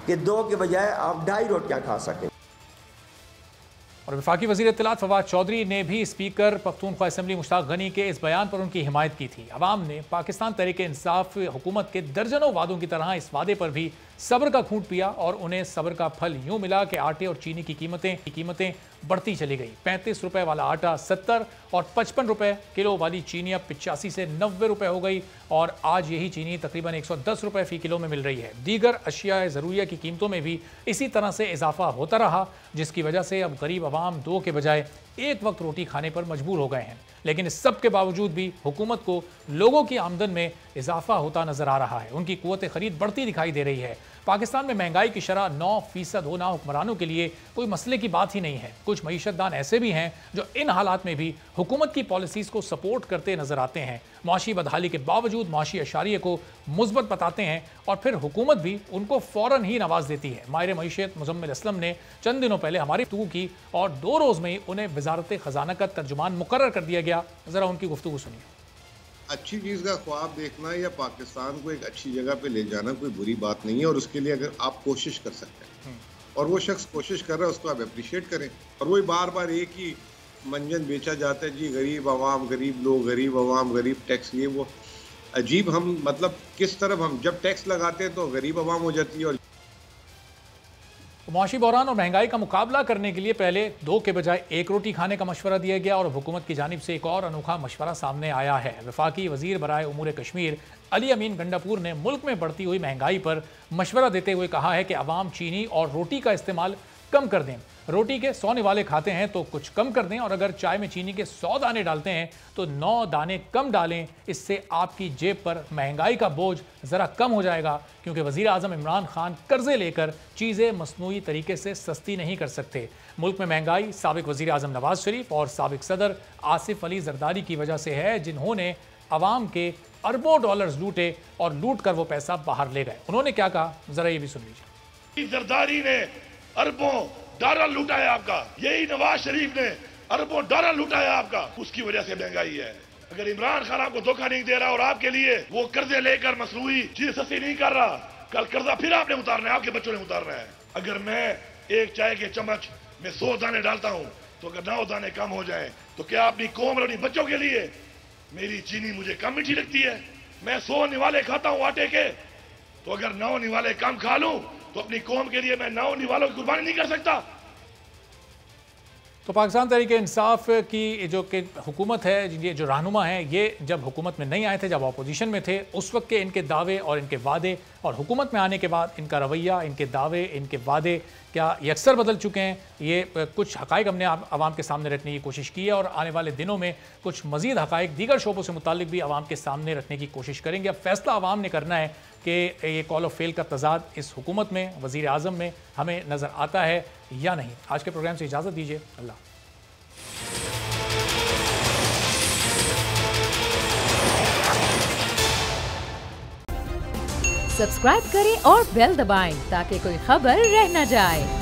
कि 2 के बजाय आप 2.5 रोटियाँ खा सकें। और वफाकी वज़ीर इत्तलात फवाद चौधरी ने भी स्पीकर पख्तूनख्वा असम्बली मुश्ताक गनी के इस बयान पर उनकी हिमायत की थी। अवाम ने पाकिस्तान तहरीक इंसाफ हुकूमत के दर्जनों वादों की तरह इस वादे पर भी सब्र का घूंट पिया और उन्हें सब्र का फल यूं मिला कि आटे और चीनी की कीमतें बढ़ती चली गई। 35 रुपए वाला आटा 70 और 55 रुपए किलो वाली चीनी अब 85 से 90 रुपए हो गई और आज यही चीनी तकरीबन 110 रुपए फी किलो में मिल रही है। दीगर अशिया ज़रूरिया की कीमतों में भी इसी तरह से इजाफा होता रहा, जिसकी वजह से अब गरीब अवाम 2 के बजाय 1 वक्त रोटी खाने पर मजबूर हो गए हैं। लेकिन इस सब के बावजूद भी हुकूमत को लोगों की आमदन में इजाफा होता नजर आ रहा है। उनकी कुव्वत खरीद बढ़ती दिखाई दे रही है। पाकिस्तान में महंगाई की शरह 9% होना हुक्मरानों के लिए कोई मसले की बात ही नहीं है। कुछ मईशतदान ऐसे भी हैं जो इन हालात में भी हुकूमत की पॉलिसीज को सपोर्ट करते नजर आते हैं, मुआशी बदहाली के बावजूद मुआशी अशारिये को मुस्बत बताते हैं और फिर हुकूमत भी उनको फौरन ही नवाज देती है। माहिर मईशत मुजम्मिल असलम ने चंद दिनों पहले हमारी गुफ्तगू की और 2 रोज़ में ही उन्हें वजारत खजाना का तर्जुमान मुकर्रर कर दिया गया। जरा उनकी गुफ्तगू सुनिए। अच्छी चीज़ का ख्वाब देखना या पाकिस्तान को एक अच्छी जगह पे ले जाना कोई बुरी बात नहीं है, और उसके लिए अगर आप कोशिश कर सकते हैं और वो शख्स कोशिश कर रहा है उसको आप अप्रिशिएट करें। और वही बार बार एक ही मंजन बेचा जाता है, जी गरीब आवाम, गरीब लोग, गरीब आवाम, गरीब टैक्स, ये वो अजीब। हम मतलब किस तरफ हम जब टैक्स लगाते हैं तो गरीब आवाम हो जाती है। और मुआशी बहरान और महंगाई का मुकाबला करने के लिए पहले 2 के बजाय 1 रोटी खाने का मशवरा दिया गया और हुकूमत की जानिब से एक और अनोखा मशवरा सामने आया है। वफाकी वजीर बराए उमूर कश्मीर अली अमीन गंडापुर ने मुल्क में बढ़ती हुई महंगाई पर मशवरा देते हुए कहा है कि अवाम चीनी और रोटी का इस्तेमाल कम कर दें। रोटी के 100 निवाले खाते हैं तो कुछ कम कर दें, और अगर चाय में चीनी के 100 दाने डालते हैं तो 9 दाने कम डालें। इससे आपकी जेब पर महंगाई का बोझ ज़रा कम हो जाएगा, क्योंकि वज़ीर आज़म इमरान खान कर्जे लेकर चीज़ें मसनूई तरीके से सस्ती नहीं कर सकते। मुल्क में महंगाई साबिक वज़ीर आज़म नवाज शरीफ और साबिक सदर आसिफ अली जरदारी की वजह से है, जिन्होंने अवाम के अरबों डॉलर्स लूटे और लूट कर वो पैसा बाहर ले गए। उन्होंने क्या कहा, ज़रा ये भी सुन लीजिए। जरदारी ने अरबों डॉलर लूटा है आपका, यही नवाज शरीफ ने अरबों डॉलर लूटा है आपका, उसकी वजह से महंगाई है। अगर इमरान खान आपको धोखा नहीं दे रहा और आपके लिए वो कर्जे लेकर मसनूई चीज सस्ती नहीं कर रहा, कल कर्जा फिर आपने उतारना है, आपके बच्चों ने उतारना है। अगर मैं एक चाय के चम्मच में 100 दाने डालता हूँ तो अगर 9 दाने कम हो जाए तो क्या अपनी कौम और अपनी बच्चों के लिए मेरी चीनी मुझे कम मीठी लगती है? मैं 100 निवाले खाता हूँ आटे के, तो अगर 9 निवाले कम खा लूं तो अपनी कौम के लिए मैं 9 निवालों की कुर्बानी नहीं कर सकता। तो पाकिस्तान तहरीक इंसाफ की जो कि हुकूमत है, ये जो रहनुमा है, ये जब हुकूमत में नहीं आए थे, जब अपोजिशन में थे, उस वक्त के इनके दावे और इनके वादे, और हुकूमत में आने के बाद इनका रवैया, इनके दावे, इनके वादे क्या यकसर बदल चुके हैं। ये कुछ हक़ाइक़ हमने आवाम के सामने रखने की कोशिश की है और आने वाले दिनों में कुछ मज़ीद हक़ाइक़ दीगर शोबों से मुताल्लिक भी आवाम के सामने रखने की कोशिश करेंगे। अब फैसला आवाम ने करना है कि ये कॉल ऑफ फेल का तजाद इस हुकूमत में, वज़ीर आज़म में हमें नज़र आता है या नहीं। आज के प्रोग्राम से इजाज़त दीजिए। अल्लाह। सब्सक्राइब करें और बेल दबाएं ताकि कोई खबर रह न जाए।